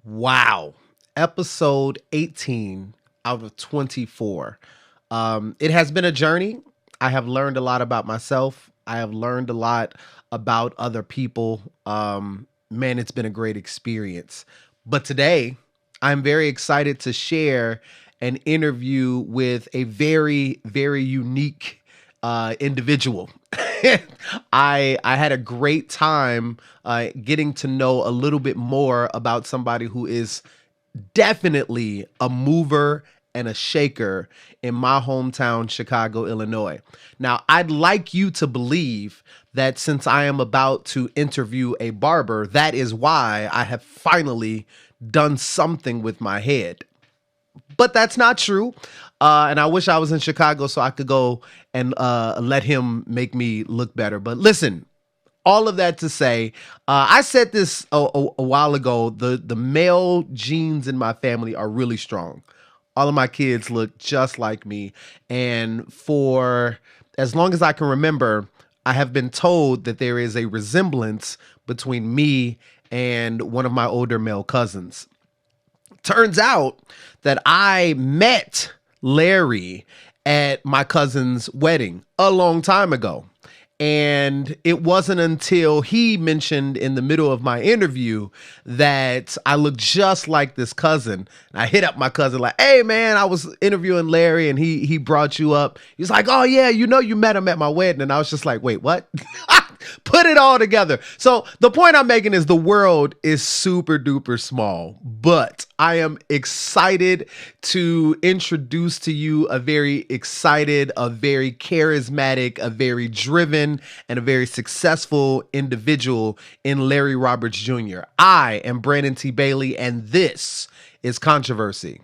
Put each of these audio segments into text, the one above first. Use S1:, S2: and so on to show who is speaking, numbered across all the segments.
S1: Wow. Episode 18 out of 24. It has been a journey. I have learned a lot about myself. I have learned a lot about other people. Man, it's been a great experience. But today, I'm very excited to share an interview with a very, very unique individual. I had a great time getting to know a little bit more about somebody who is definitely a mover and a shaker in my hometown, Chicago, Illinois. Now, I'd like you to believe that since I am about to interview a barber, that is why I have finally done something with my head. But that's not true. And I wish I was in Chicago so I could go and let him make me look better. But listen, all of that to say, I said this a while ago, the male genes in my family are really strong. All of my kids look just like me. And for as long as I can remember, I have been told that there is a resemblance between me and one of my older male cousins. Turns out that I met Larry at my cousin's wedding a long time ago. And it wasn't until he mentioned in the middle of my interview that I look just like this cousin. And I hit up my cousin like, hey, man, I was interviewing Larry and he brought you up. He's like, oh, yeah, you met him at my wedding. And I was just like, wait, what? Put it all together. So the point I'm making is the world is super duper small, but I am excited to introduce to you a very excited, a very charismatic, a very driven, and a very successful individual in Larry Roberts Jr. I am Brandon T. Bailey, and this is Controversy.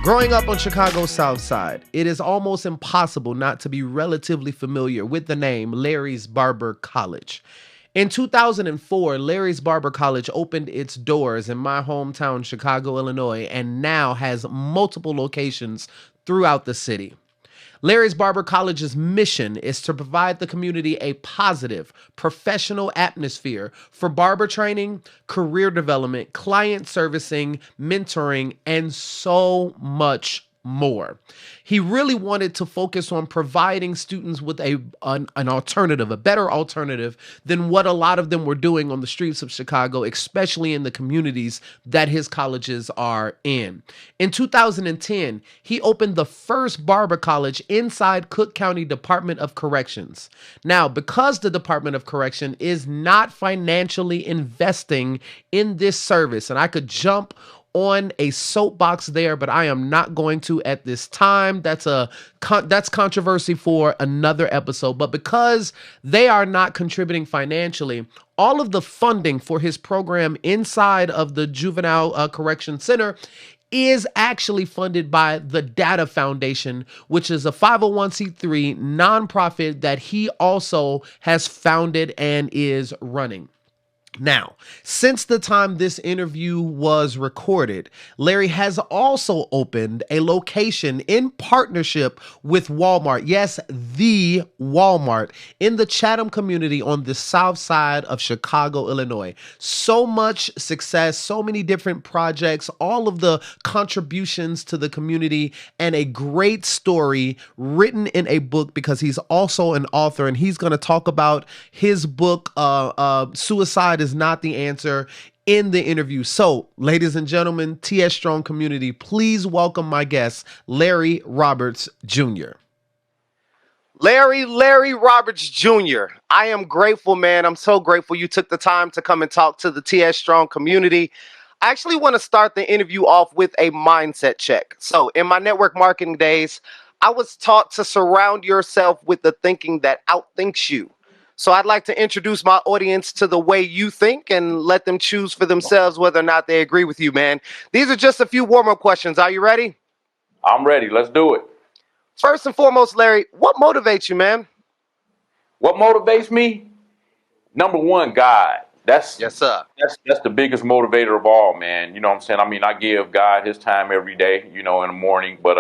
S1: Growing up on Chicago's South Side, it is almost impossible not to be relatively familiar with the name Larry's Barber College. In 2004, Larry's Barber College opened its doors in my hometown, Chicago, Illinois, and now has multiple locations throughout the city. Larry's Barber College's mission is to provide the community a positive, professional atmosphere for barber training, career development, client servicing, mentoring, and so much more. He really wanted to focus on providing students with an alternative, a better alternative than what a lot of them were doing on the streets of Chicago, especially in the communities that his colleges are in. In 2010, he opened the first barber college inside Cook County Department of Corrections. Now, because the Department of Correction is not financially investing in this service, and I could jump on a soapbox there, but I am not going to at this time. That's controversy for another episode. But because they are not contributing financially, all of the funding for his program inside of the Juvenile Correction Center is actually funded by the Data Foundation, which is a 501c3 nonprofit that he also has founded and is running. Now, since the time this interview was recorded, Larry has also opened a location in partnership with Walmart. Yes, the Walmart in the Chatham community on the south side of Chicago, Illinois. So much success, so many different projects, all of the contributions to the community, and a great story written in a book because he's also an author, and he's going to talk about his book, Suicide is Not the Answer, in the interview. So, ladies and gentlemen, TS Strong community, please welcome my guest, Larry Roberts Jr. Larry Roberts Jr. I am grateful, man. I'm so grateful you took the time to come and talk to the TS Strong community. I actually want to start the interview off with a mindset check. So, in my network marketing days, I was taught to surround yourself with the thinking that outthinks you. So, I'd like to introduce my audience to the way you think and let them choose for themselves whether or not they agree with you, man. These are just a few warm up questions. Are you ready?
S2: I'm ready. Let's do it.
S1: First and foremost, Larry, what motivates you, man?
S2: What motivates me? Number one, God. That's
S1: Yes, sir.
S2: that's the biggest motivator of all, man. You know what I'm saying? I mean, I give God His time every day, in the morning. But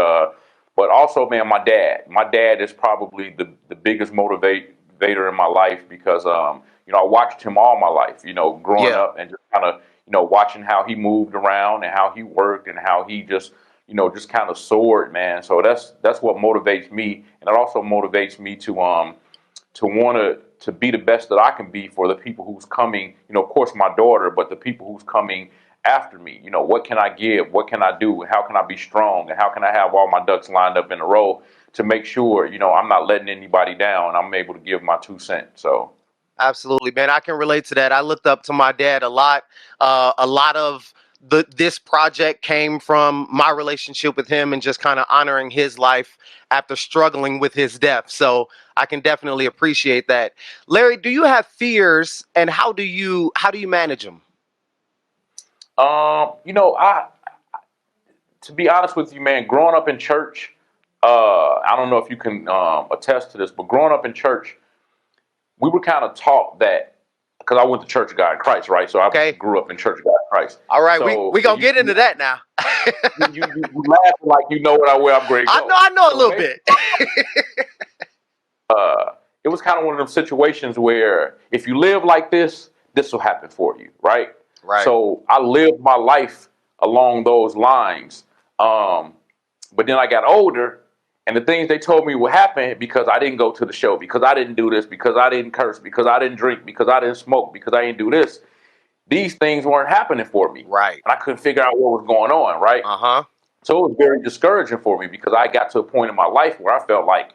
S2: also, man, my dad. My dad is probably the biggest motivator in my life because I watched him all my life. Growing
S1: Yeah,
S2: up and just kind of watching how he moved around and how he worked and how he just kind of soared, man. So that's what motivates me, and it also motivates me to want to be the best that I can be for the people who's coming, of course my daughter, but the people who's coming after me. What can I give? What can I do? How can I be strong? And how can I have all my ducks lined up in a row to make sure, I'm not letting anybody down. I'm able to give my 2 cents. So
S1: absolutely, man. I can relate to that. I looked up to my dad a lot. A lot of this project came from my relationship with him and just kind of honoring his life after struggling with his death. So I can definitely appreciate that. Larry, do you have fears, and how do you manage them?
S2: I to be honest with you, man, growing up in church, I don't know if you can attest to this, but growing up in church, we were kind of taught that because I went to Church of God in Christ, right? So I
S1: Okay.
S2: grew up in Church of God in Christ.
S1: All right, we
S2: So
S1: gonna get into that now.
S2: you laughing like you know where I'm going to
S1: I know
S2: go.
S1: I know a
S2: So
S1: little
S2: maybe
S1: bit.
S2: it was kind of one of them situations where if you live like this will happen for you, right?
S1: Right.
S2: So I lived my life along those lines. But then I got older, and the things they told me would happen because I didn't go to the show, because I didn't do this, because I didn't curse, because I didn't drink, because I didn't smoke, because I didn't do this. These things weren't happening for me.
S1: Right.
S2: And I couldn't figure out what was going on, right?
S1: Uh-huh.
S2: So it was very discouraging for me because I got to a point in my life where I felt like,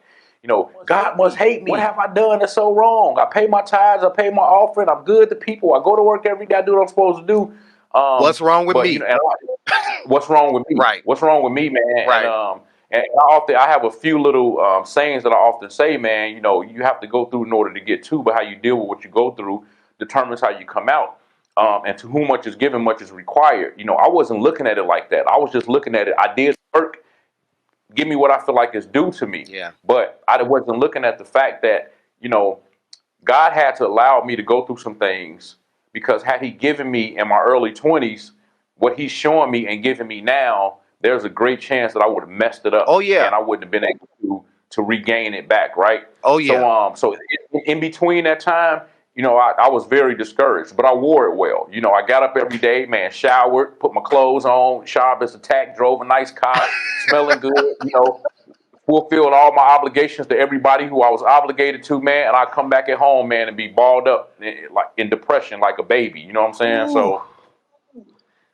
S2: God must hate me. What have I done that's so wrong? I pay my tithes, I pay my offering, I'm good to people, I go to work every day, I do what I'm supposed to do.
S1: What's wrong with
S2: But
S1: me?
S2: what's wrong with me?
S1: Right.
S2: What's wrong with me, man?
S1: Right.
S2: And I have a few little sayings that I often say, man. You have to go through in order to get to, but how you deal with what you go through determines how you come out. And to whom much is given, much is required. I wasn't looking at it like that. I was just looking at it. I did work. Give me what I feel like is due to me.
S1: Yeah.
S2: But I wasn't looking at the fact that, God had to allow me to go through some things because had He given me in my early 20s what He's showing me and giving me now, there's a great chance that I would have messed it
S1: Oh
S2: up
S1: yeah.
S2: and I wouldn't have been able to regain it back, right?
S1: Oh yeah.
S2: So in between that time, I was very discouraged, but I wore it well. I got up every day, man, showered, put my clothes on, sharp as a tack, drove a nice car, smelling good, fulfilled all my obligations to everybody who I was obligated to, man, and I come back at home, man, and be balled up like in depression like a baby. You know what I'm saying?
S1: Ooh.
S2: So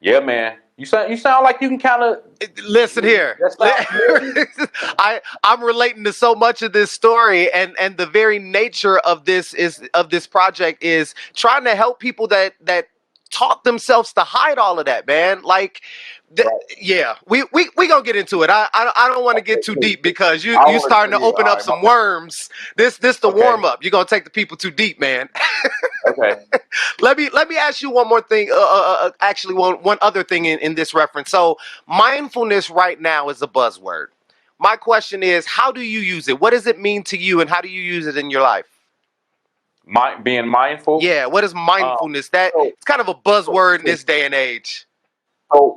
S2: yeah, man. You sound like you can kind of
S1: Listen here.
S2: that's not
S1: I'm relating to so much of this story, and the very nature of this project is trying to help people that taught themselves to hide all of that, man. Like,
S2: right.
S1: yeah, we gonna get into it. I don't want to get too deep because you
S2: I
S1: you
S2: want
S1: starting
S2: to
S1: to
S2: yeah,
S1: open
S2: all
S1: up
S2: right, my
S1: some worms. This the
S2: okay.
S1: warm up. You're gonna take the people too deep, man.
S2: Okay.
S1: Let me ask you one more thing. Actually, one other thing in this reference. So, mindfulness right now is a buzzword. My question is, how do you use it? What does it mean to you, and how do you use it in your life?
S2: Being mindful.
S1: Yeah, what is
S2: Um,
S1: mindfulness? That
S2: so,
S1: it's kind of a
S2: so,
S1: buzzword in
S2: so
S1: this day and age.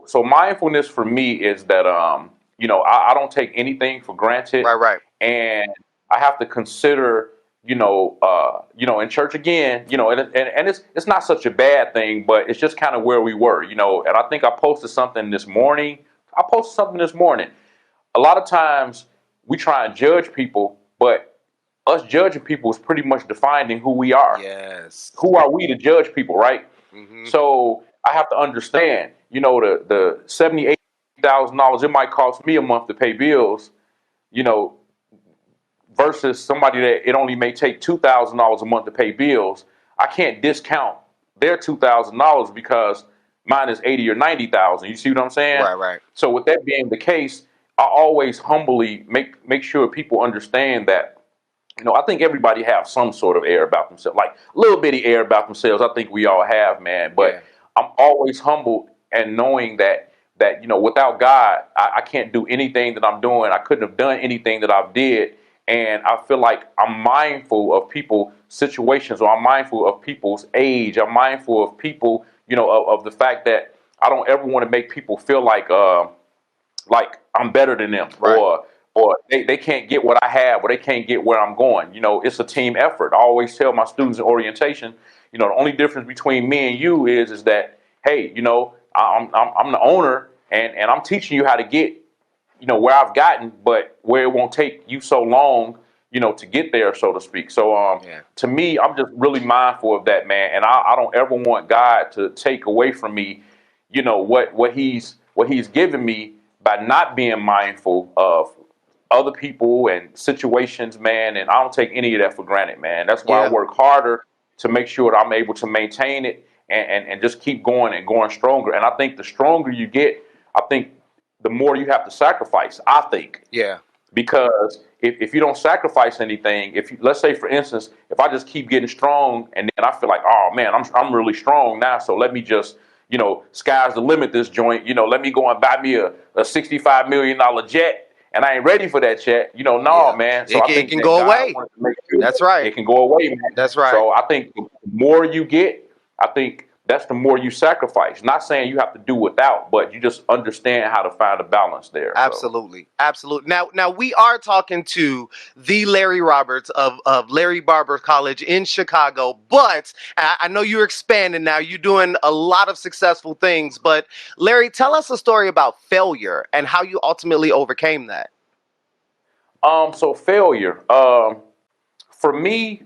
S2: so mindfulness for me is that I don't take anything for granted,
S1: Right, right.
S2: and I have to consider in church again, and it's not such a bad thing, but it's just kind of where we were, and I think I posted something this morning. A lot of times we try and judge people, but us judging people is pretty much defining who we are.
S1: Yes.
S2: Who are we to judge people, right?
S1: Hmm.
S2: So I have to understand, the $78,000 it might cost me a month to pay bills, you know, versus somebody that it only may take $2,000 a month to pay bills. I can't discount their $2,000 because mine is 80 or 90,000. You see what I'm saying?
S3: Right, right.
S2: So with that being the case, I always humbly make sure people understand that, I think everybody have some sort of air about themselves, like little bitty air about themselves. I think we all have, man.
S3: Yeah.
S2: But I'm always humbled and knowing that without God, I can't do anything that I'm doing. I couldn't have done anything that I've did. And I feel like I'm mindful of people's situations, or I'm mindful of people's age. I'm mindful of people, of the fact that I don't ever want to make people feel like I'm better than them,
S3: Right.
S2: or they can't get what I have, or they can't get where I'm going. It's a team effort. I always tell my students in orientation, the only difference between me and you is that, hey, I'm the owner, and I'm teaching you how to get, where I've gotten, but where it won't take you so long, to get there, so to speak. So to me, I'm just really mindful of that, man. And I don't ever want God to take away from me, what he's given me by not being mindful of other people and situations, man. And I don't take any of that for granted, man. That's why I work harder to make sure that I'm able to maintain it and just keep going and going stronger. And I think the stronger you get, I think the more you have to sacrifice, I think.
S3: Yeah.
S2: Because if you don't sacrifice anything, let's say, for instance, if I just keep getting strong and then I feel like, oh man, I'm really strong now, so let me just, sky's the limit this joint, let me go and buy me a $65 million jet, and I ain't ready for that jet, man. So
S3: I think it can go away. That's right.
S2: It can go away, man.
S3: That's right.
S2: So I think the more you get, I think that's the more you sacrifice. Not saying you have to do without, but you just understand how to find a balance there.
S3: Absolutely. So. Absolutely. Now we are talking to the Larry Roberts of Larry Barber College in Chicago, but I know you're expanding now. You're doing a lot of successful things, but Larry, tell us a story about failure and how you ultimately overcame that.
S2: So failure, for me,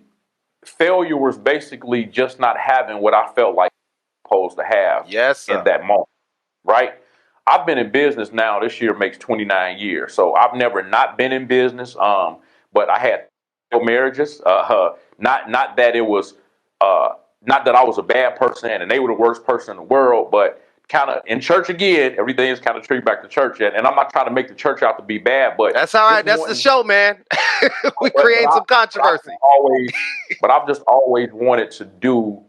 S2: failure was basically just not having what I felt like supposed to have in that moment, right? I've been in business now. This year makes 29 years. So I've never not been in business. But I had marriages. Not that it was, not that I was a bad person and they were the worst person in the world, but kind of in church again, everything is kind of treated back to church. And I'm not trying to make the church out to be bad, but
S3: that's all right. That's the show, man. We create some controversy.
S2: But I've just always wanted to do.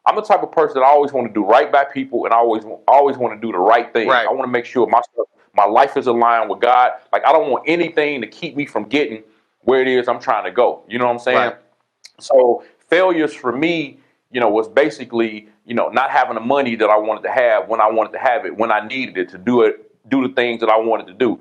S2: I'm the type of person that I always want to do right by people, and I always want to do the right thing.
S3: Right.
S2: I want to make sure my life is aligned with God. Like, I don't want anything to keep me from getting where it is I'm trying to go. You know what I'm saying?
S3: Right.
S2: So failures for me, was basically, not having the money that I wanted to have when I wanted to have it, when I needed it to do the things that I wanted to do.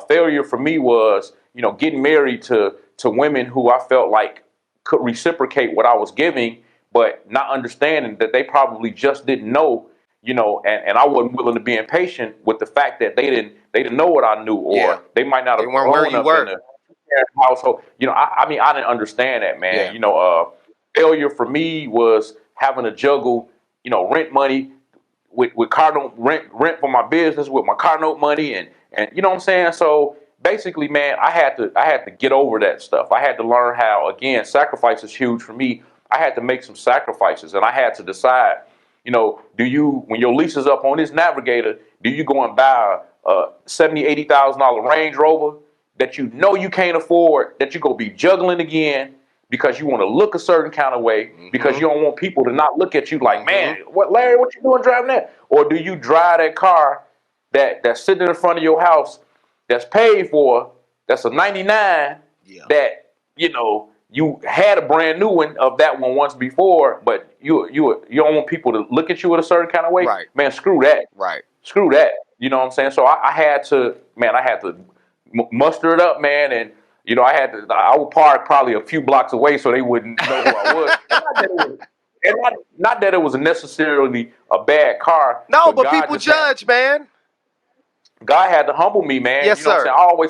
S2: Failure for me was, getting married to women who I felt like could reciprocate what I was giving, but not understanding that they probably just didn't know, and I wasn't willing to be impatient with the fact that they didn't know what I knew, or they might not have
S3: grown where you were.
S2: In the household. I mean, I didn't understand that, man.
S3: Yeah.
S2: Failure for me was having to juggle, rent money with car note rent for my business with my car note money, and you know what I'm saying. So basically, man, I had to get over that stuff. I had to learn how, again, sacrifice is huge for me. I had to make some sacrifices, and I had to decide, when your lease is up on this Navigator, do you go and buy a $70,000, $80,000 Range Rover that you can't afford, that you're going to be juggling again because you want to look a certain kind of way, because you don't want people to not look at you like, man, Larry, what you doing driving that? Or do you drive that car that's sitting in front of your house, that's paid for, that's a 99, that, you had a brand new one of that one once before, but you don't want people to look at you in a certain kind of way.
S3: Right.
S2: Man, screw that.
S3: Right.
S2: Screw that. You know what I'm saying? So I had to muster it up, man, and I would park probably a few blocks away so they wouldn't know who I was. Not that it was necessarily a bad car.
S3: No, but people judge, man.
S2: God had to humble me, man.
S3: Yes, sir.
S2: My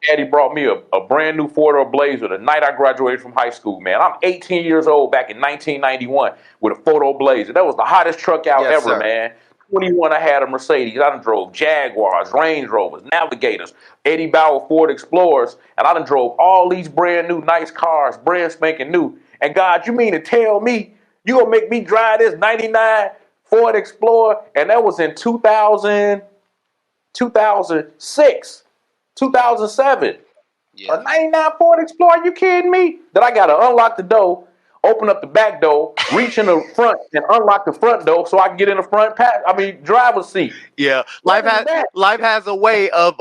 S2: daddy brought me a brand new 4-door Blazer the night I graduated from high school, man. I'm 18 years old back in 1991 with a 4-door Blazer. That was the hottest truck out ever, sir. Man. 21, I had a Mercedes. I done drove Jaguars, Range Rovers, Navigators, Eddie Bauer Ford Explorers, and I done drove all these brand new nice cars, brand spanking new. And God, you mean to tell me you gonna make me drive this 99 Ford Explorer, and that was in 2006, 2007.
S3: Yeah.
S2: A 99 Ford Explorer, are you kidding me? That I got to unlock the door, open up the back door, reach in the front and unlock the front door so I can get in the driver's seat.
S3: Yeah.
S2: What is that?
S3: Life has a way of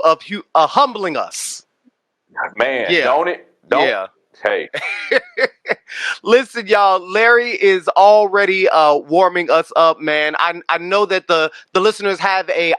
S3: humbling us.
S2: Man,
S3: Yeah.
S2: don't it?
S3: Yeah.
S2: Hey.
S3: Listen, y'all, Larry is already warming us up, man. I know that the listeners have a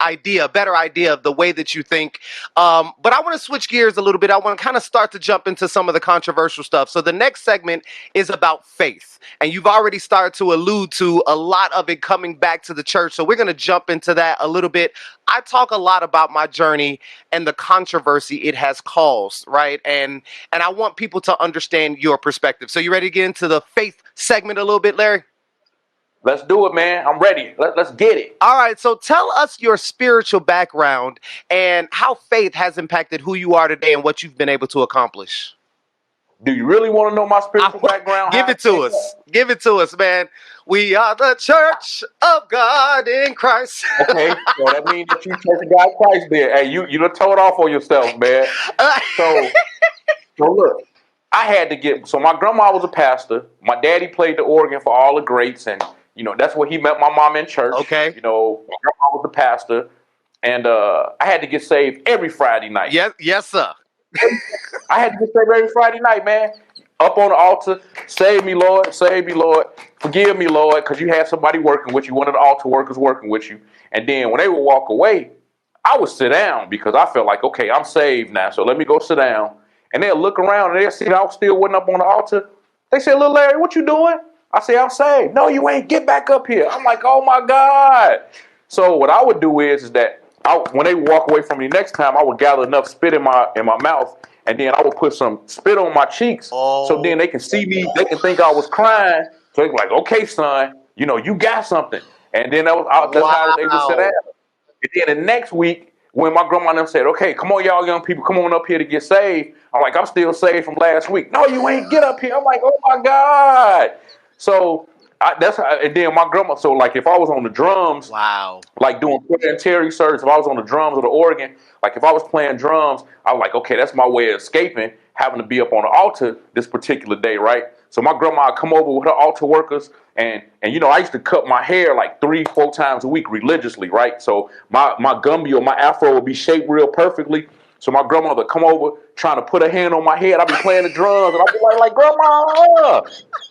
S3: better idea of the way that you think. But I want to switch gears a little bit. I want to kind of start to jump into some of the controversial stuff. So the next segment is about faith. And you've already started to allude to a lot of it coming back to the church. So we're going to jump into that a little bit. I talk a lot about my journey and the controversy it has caused, right? And I want people to understand your perspective. So you ready to get into the faith segment a little bit, Larry?
S2: Let's do it, man. I'm ready. Let's get it.
S3: All right. So tell us your spiritual background and how faith has impacted who you are today and what you've been able to accomplish.
S2: Do you really want to know my spiritual background?
S3: Give it to us. Give it to us, man. We are the church of God in Christ.
S2: Okay, so that means that you church of God in Christ there. Hey, you done told off on yourself, man. So look, I had to so my grandma was a pastor. My daddy played the organ for all the greats, and that's where he met my mom in church.
S3: Okay.
S2: My grandma was the pastor, and I had to get saved every Friday night.
S3: Yes, sir.
S2: I had to get saved every Friday night, man. Up on the altar, save me, Lord, forgive me, Lord, because you had somebody working with you, one of the altar workers working with you. And then when they would walk away, I would sit down because I felt like, okay, I'm saved now, so let me go sit down. And they'll look around and they'll see that I still wasn't up on the altar. They say, "Little Larry, what you doing?" I say, "I'm saved." "No, you ain't. Get back up here." I'm like, oh my God. So what I would do is that when they walk away from me next time, I would gather enough spit in my mouth, and then I would put some spit on my cheeks, so then they can see me. They can think I was crying. So they're like, "Okay, son, you got something." And then that's how I was able to sit down. And then the next week, when my grandma and them said, "Okay, come on, y'all young people, come on up here to get saved," I'm like, "I'm still saved from last week." "No, you ain't. Get up here." I'm like, oh my God. So and then my grandma. So like, if I was on the drums,
S3: wow,
S2: like doing prayer and Terry service, if I was on the drums or the organ, like if I was playing drums, I was like, okay, that's my way of escaping having to be up on the altar this particular day, right? So my grandma would come over with her altar workers, and I used to cut my hair like 3-4 times a week religiously, right? So my gumby or my afro would be shaped real perfectly. So my grandmother would come over trying to put her hand on my head. I'd be playing the drums, and I'd be like, "Grandma!"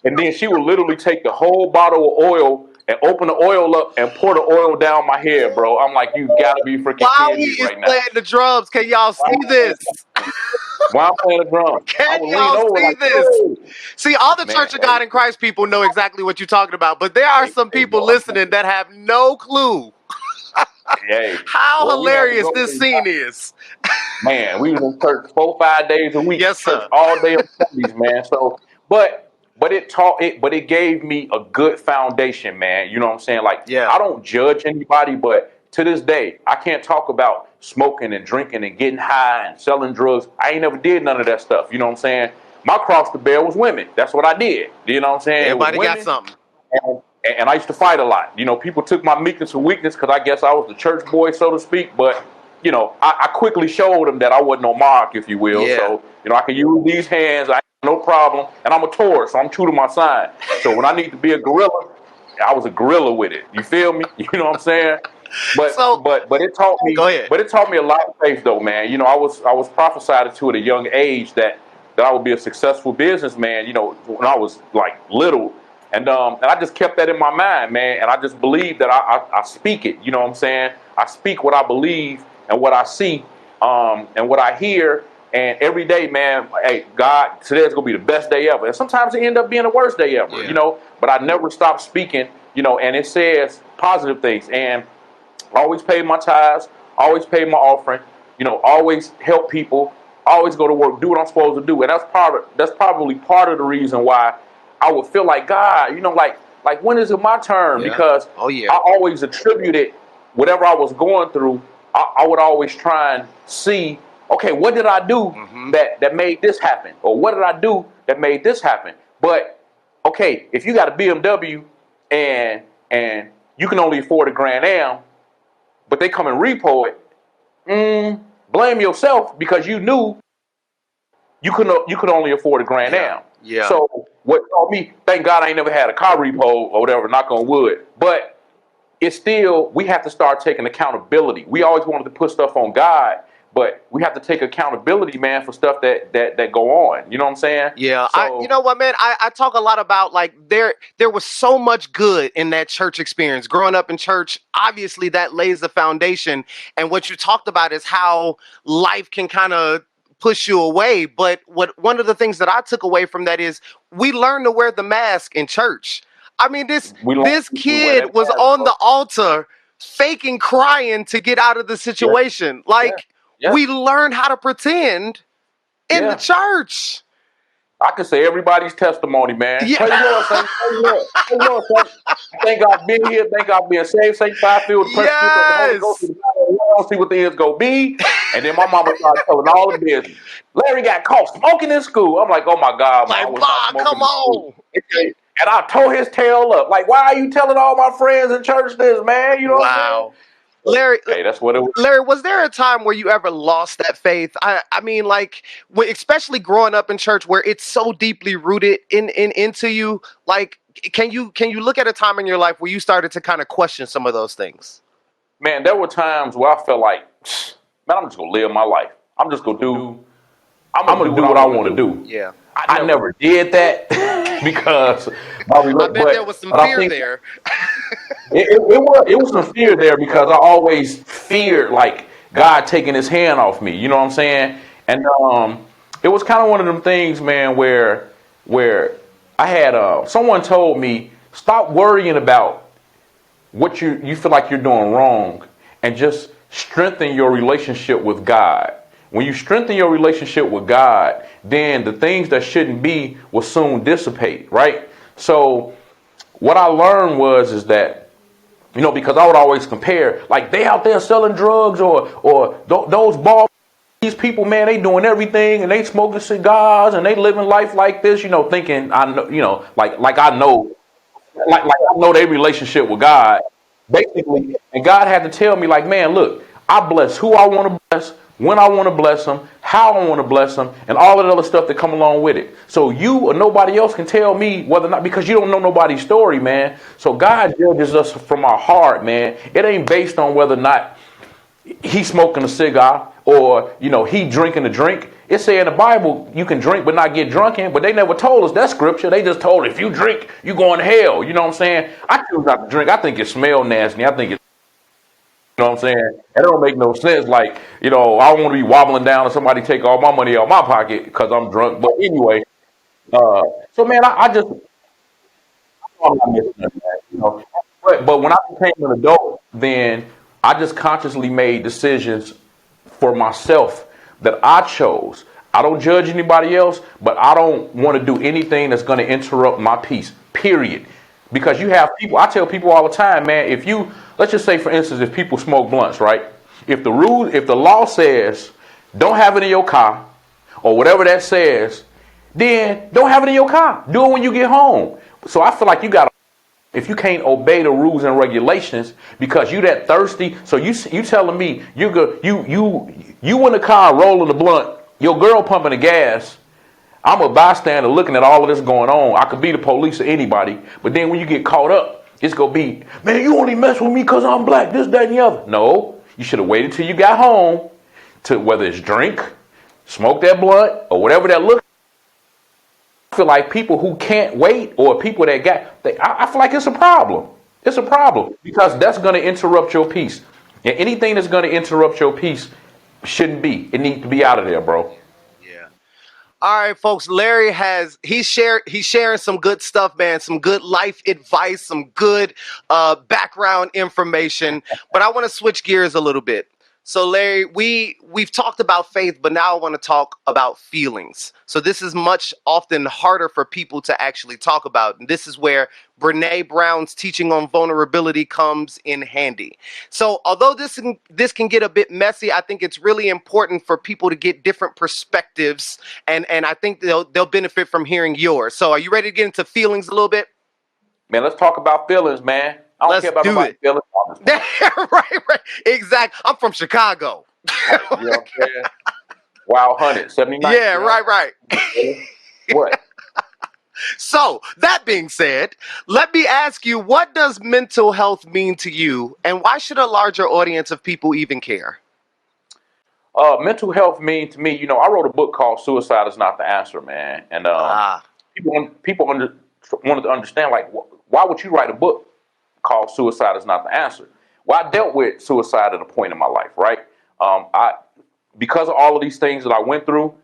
S2: And then she would literally take the whole bottle of oil and open the oil up and pour the oil down my head, bro. I'm like, you gotta be freaking kidding me right now.
S3: While he is playing the drums, can y'all see this?
S2: While I'm playing the drums,
S3: can y'all see this? Oh. See, all the Church of God in Christ people know exactly what you're talking about, but there are some people listening that have no clue how hilarious this scene is.
S2: Man, we was in church 4-5 days a week.
S3: Yes, sir.
S2: Church all day on Sundays, man. So, but it gave me a good foundation, man. You know what I'm saying? Like, I don't judge anybody, but to this day, I can't talk about smoking and drinking and getting high and selling drugs. I ain't never did none of that stuff. You know what I'm saying? My cross to bear was women. That's what I did. You know what I'm saying?
S3: Everybody got something.
S2: And I used to fight a lot. People took my meekness for weakness because I guess I was the church boy, so to speak. But, I quickly showed them that I wasn't no mark, if you will. Yeah. So, I can use these hands. I have no problem. And I'm a Taurus, so I'm true to my sign. So when I need to be a gorilla, I was a gorilla with it. You feel me? You know what I'm saying? But it taught me.
S3: Go ahead.
S2: But it taught me a lot of faith, though, man. I was prophesied to at a young age that I would be a successful businessman. When I was like little. And I just kept that in my mind, man. And I just believe that I speak it. You know what I'm saying? I speak what I believe and what I see and what I hear. And every day, man, hey, God, today's going to be the best day ever. And sometimes it ends up being the worst day ever, But I never stop speaking, and it says positive things. And I always pay my tithes, always pay my offering, always help people, always go to work, do what I'm supposed to do. And that's probably part of the reason why I would feel like, God, like when is it my turn?
S3: Yeah.
S2: Because I always attributed whatever I was going through. I would always try and see, okay, what did I do that made this happen? Or what did I do that made this happen? But, okay, if you got a BMW and you can only afford a Grand Am, but they come and repo it. Blame yourself because you knew you could only afford a Grand
S3: Yeah.
S2: Am.
S3: Yeah.
S2: So what told me, thank God I ain't never had a car repo or whatever, knock on wood. But it's still, we have to start taking accountability. We always wanted to put stuff on God, but we have to take accountability, man, for stuff that go on. You know what I'm saying?
S3: Yeah, you
S2: So
S3: know what, man? I talk a lot about like there was so much good in that church experience. Growing up in church, obviously that lays the foundation. And what you talked about is how life can kind of push you away. But one of the things that I took away from that is we learned to wear the mask in church. I mean,
S2: we learn
S3: this
S2: we wear
S3: kid
S2: that
S3: was
S2: mask,
S3: on
S2: bro.
S3: the altar faking crying to get out of the
S2: Yeah,
S3: situation.
S2: yeah,
S3: Like
S2: yeah,
S3: we learned how to pretend in the
S2: yeah.
S3: church.
S2: I could say everybody's testimony, man.
S3: Yeah.
S2: Praise the Lord, saints. Praise the Lord. Praise the Lord, saints. Thank God being here. Thank God being saved, sanctified, filled with the precious gift of the Holy Ghost.
S3: Yes.
S2: I don't see what the end's gonna be. And then my mama started telling all the business. Larry got caught smoking in school. I'm like, oh my God, ma, I
S3: Like,
S2: was not
S3: Ma,
S2: smoking
S3: come
S2: in school.
S3: on.
S2: Okay. And I tore his tail up. Like, why are you telling all my friends in church this, man? You know what I'm saying?
S3: Wow. Larry,
S2: Hey, that's what it was.
S3: Larry, was there a time where you ever lost that faith? I mean, like, especially growing up in church where it's so deeply rooted into you. Like, can you look at a time in your life where you started to kind of question some of those things?
S2: Man, there were times where I felt like, man, I'm just gonna live my life. I'm just gonna do. I'm gonna do what I want to do.
S3: Yeah.
S2: I never did that because
S3: I bet there was some
S2: but I
S3: fear
S2: think
S3: there.
S2: it was some fear there because I always feared like God taking His hand off me. You know what I'm saying? And it was kind of one of them things, man, where I had someone told me stop worrying about what you feel like you're doing wrong and just strengthen your relationship with God. When you strengthen your relationship with God, then the things that shouldn't be will soon dissipate, right? So what I learned is that, because I would always compare, like they out there selling drugs or those ball these people, man, they doing everything and they smoking cigars and they living life like this, thinking I know, like I know like I know their relationship with God, basically. And God had to tell me, like, man, look, I bless who I want to bless, when I want to bless them, how I want to bless them, and all of the other stuff that come along with it. So you or nobody else can tell me whether or not, because you don't know nobody's story, man. So God judges us from our heart, man. It ain't based on whether or not he smoking a cigar or he drinking a drink. It say in the Bible you can drink but not get drunken, but they never told us that scripture. They just told if you drink you going to hell. You know what I'm saying? I choose not to drink. I think it smell nasty. I think it, you know what I'm saying? It don't make no sense. Like, I don't want to be wobbling down and somebody take all my money out of my pocket because I'm drunk. But anyway, so man, I just I'm not missing that. But when I became an adult, then I just consciously made decisions for myself that I chose. I don't judge anybody else, but I don't want to do anything that's going to interrupt my peace, period. Because you have people, I tell people all the time, man, let's just say, for instance, if people smoke blunts, right? If the law says don't have it in your car or whatever that says, then don't have it in your car. Do it when you get home. So I feel like if you can't obey the rules and regulations because you that thirsty, so you telling me you in the car rolling the blunt, your girl pumping the gas. I'm a bystander looking at all of this going on. I could be the police or anybody, but then when you get caught up, it's gonna be, man, you only mess with me because I'm black, this, that, and the other. No, you should have waited till you got home to whether it's drink, smoke that blunt, or whatever that looks. I feel like people who can't wait or people that I feel like it's a problem. It's a problem because that's going to interrupt your peace. And anything that's going to interrupt your peace shouldn't be. It needs to be out of there, bro.
S3: Yeah. All right, folks. Larry he's sharing some good stuff, man. Some good life advice, some good background information. But I want to switch gears a little bit. So, Larry, we've talked about faith, but now I want to talk about feelings. So this is much often harder for people to actually talk about. And this is where Brene Brown's teaching on vulnerability comes in handy. So although this can get a bit messy, I think it's really important for people to get different perspectives, and I think they'll benefit from hearing yours. So are you ready to get into feelings a little bit?
S2: Man, let's talk about feelings, man. I don't
S3: Let's
S2: care about
S3: do
S2: nobody's
S3: it.
S2: feelings.
S3: Right. Exactly. I'm from Chicago.
S2: You know what I'm saying? Wild Hunted, 79th,
S3: Yeah,
S2: you know?
S3: right.
S2: What?
S3: So, that being said, let me ask you, what does mental health mean to you, and why should a larger audience of people even care?
S2: Mental health means to me, I wrote a book called Suicide is Not the Answer, man. And
S3: Ah,
S2: people wanted to understand, like, why would you write a book called Suicide is Not the Answer? Well, I dealt with suicide at a point in my life, right? I Because of all of these things that I went through,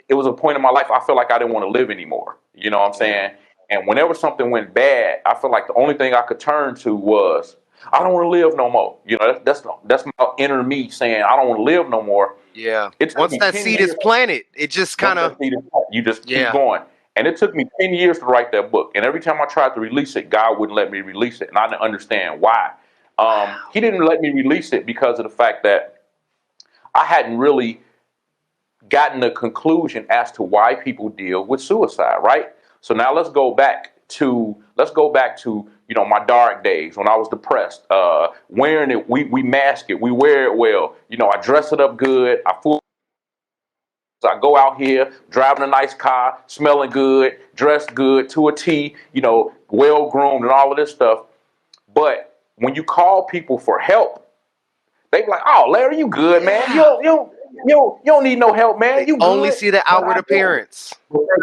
S2: it was a point in my life I felt like I didn't want to live anymore. You know what I'm
S3: yeah.
S2: saying? And whenever something went bad, I felt like the only thing I could turn to was I don't want to live no more. That's my inner me saying I don't want to live no more.
S3: Yeah.
S2: It took
S3: Once
S2: me
S3: that
S2: 10
S3: seed is
S2: years.
S3: planted, it just
S2: Once
S3: kind
S2: that
S3: of,
S2: seed is planted, you just keep
S3: yeah.
S2: going. And it took me 10 years to write that book. And every time I tried to release it, God wouldn't let me release it. And I didn't understand why. He didn't let me release it because of the fact that I hadn't really gotten a conclusion as to why people deal with suicide, right? So now let's go back to my dark days when I was depressed. Wearing it, we mask it, we wear it well. I dress it up good. I go out here driving a nice car, smelling good, dressed good to a T, well groomed and all of this stuff. But when you call people for help, they be like, "Oh, Larry, you good, man? You
S3: Yeah.
S2: don't, you don't, you don't need no help, man.
S3: They
S2: You
S3: only
S2: good."
S3: see the
S2: But
S3: outward
S2: I don't.
S3: appearance.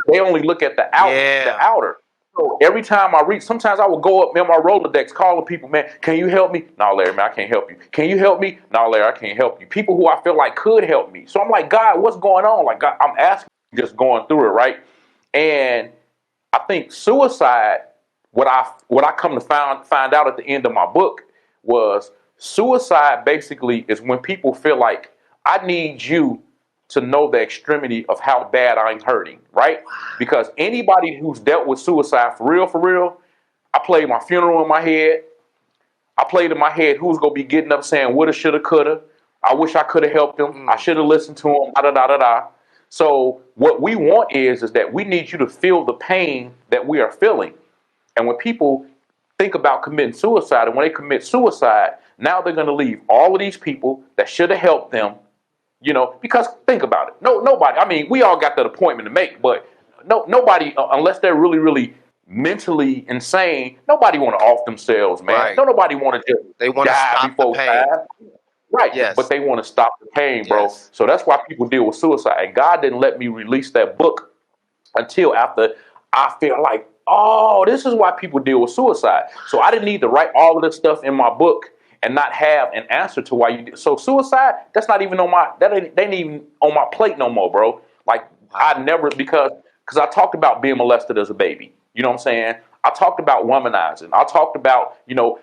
S2: They only look at the
S3: Yeah.
S2: outer. So every time I reach, sometimes I would go up in my Rolodex calling people, man, can you help me? No, Larry, man, I can't help you. Can you help me? No, Larry, I can't help you. People who I feel like could help me. So I'm like, God, what's going on? Like, God, I'm asking, just going through it, right? And I think suicide, what I come to find out at the end of my book was suicide basically is when people feel like I need you to know the extremity of how bad I'm hurting, right? Because anybody who's dealt with suicide for real, I played my funeral in my head. I played in my head who's gonna be getting up saying woulda, shoulda, coulda. I wish I could have helped him. I
S3: Mm.
S2: should have listened to him. Da da da da da. So what we want is that we need you to feel the pain that we are feeling. And when people think about committing suicide, and when they commit suicide, now they're going to leave all of these people that should have helped them. Because think about it. No, nobody. I mean, we all got that appointment to make, but nobody, unless they're really, really mentally insane, nobody want to off themselves, man.
S3: Right.
S2: Don't nobody want to just
S3: They want to
S2: die
S3: stop the
S2: before
S3: pain.
S2: time. Right, but
S3: Yes.
S2: they want to stop the pain, bro.
S3: Yes.
S2: So that's why people deal with suicide. And God didn't let me release that book until after I feel like, oh, this is why people deal with suicide. So I didn't need to write all of this stuff in my book and not have an answer to why you do. So suicide, that's not even on they ain't even on my plate no more, bro. Like
S3: Wow.
S2: I never because I talked about being molested as a baby. You know what I'm saying? I talked about womanizing. I talked about,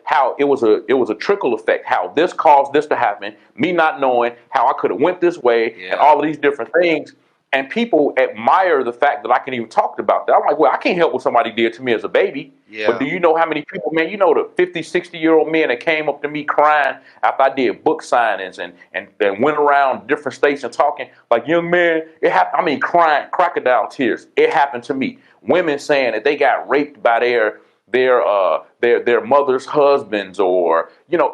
S2: how it was a trickle effect, how this caused this to happen, me not knowing how I could have went this way and
S3: Yeah.
S2: all of these different things. And people admire the fact that I can even talk about that. I'm like, well, I can't help what somebody did to me as a baby. But
S3: Yeah.
S2: do you know how many people, man, the 50, 60-year-old men that came up to me crying after I did book signings and went around different states and talking like, young man, it happened. I mean, crying, crocodile tears. It happened to me. Women saying that they got raped by their mother's husbands, or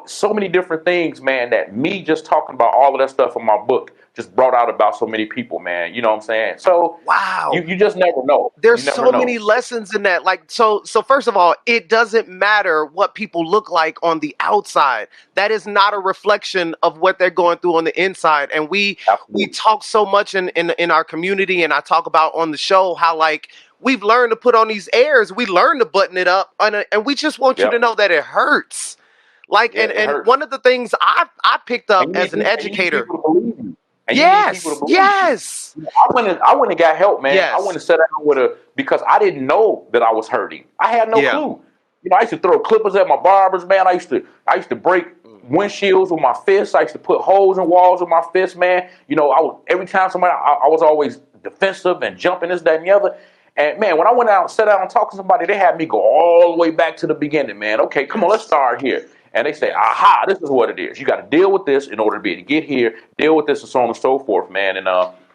S2: so many different things, man, that me just talking about all of that stuff in my book just brought out about so many people, man. You know what I'm saying? So
S3: Wow.
S2: you just never know.
S3: There's
S2: You never
S3: so many
S2: know.
S3: lessons in that. Like, so first of all, it doesn't matter what people look like on the outside. That is not a reflection of what they're going through on the inside. And we
S2: Absolutely.
S3: talk so much in our community, and I talk about on the show how, like, we've learned to put on these airs. We learned to button it up, and we just want you to
S2: Yep.
S3: know that it hurts. Like,
S2: Yeah, it
S3: and
S2: hurts.
S3: one of the things I picked up
S2: And
S3: as an
S2: you need
S3: educator.
S2: people to believe you. And you need people to
S3: Yes,
S2: believe you.
S3: yes,
S2: I went and got help, man. I went
S3: yes,
S2: and sat down because I didn't know that I was hurting. I had no
S3: yeah.
S2: clue. I used to throw clippers at my barbers, man. I used to break windshields with my fists. I used to put holes in walls with my fists, man. Every time I was always defensive and jumping this, that, and the other. And man, when I went out and sat down and talked to somebody, they had me go all the way back to the beginning, man. Okay, come on, let's
S3: Yes.
S2: start here. And they say,
S3: Yes.
S2: aha, this is what it is. You got to deal with this in order to be able to get here, deal with this and so on and so forth, man. And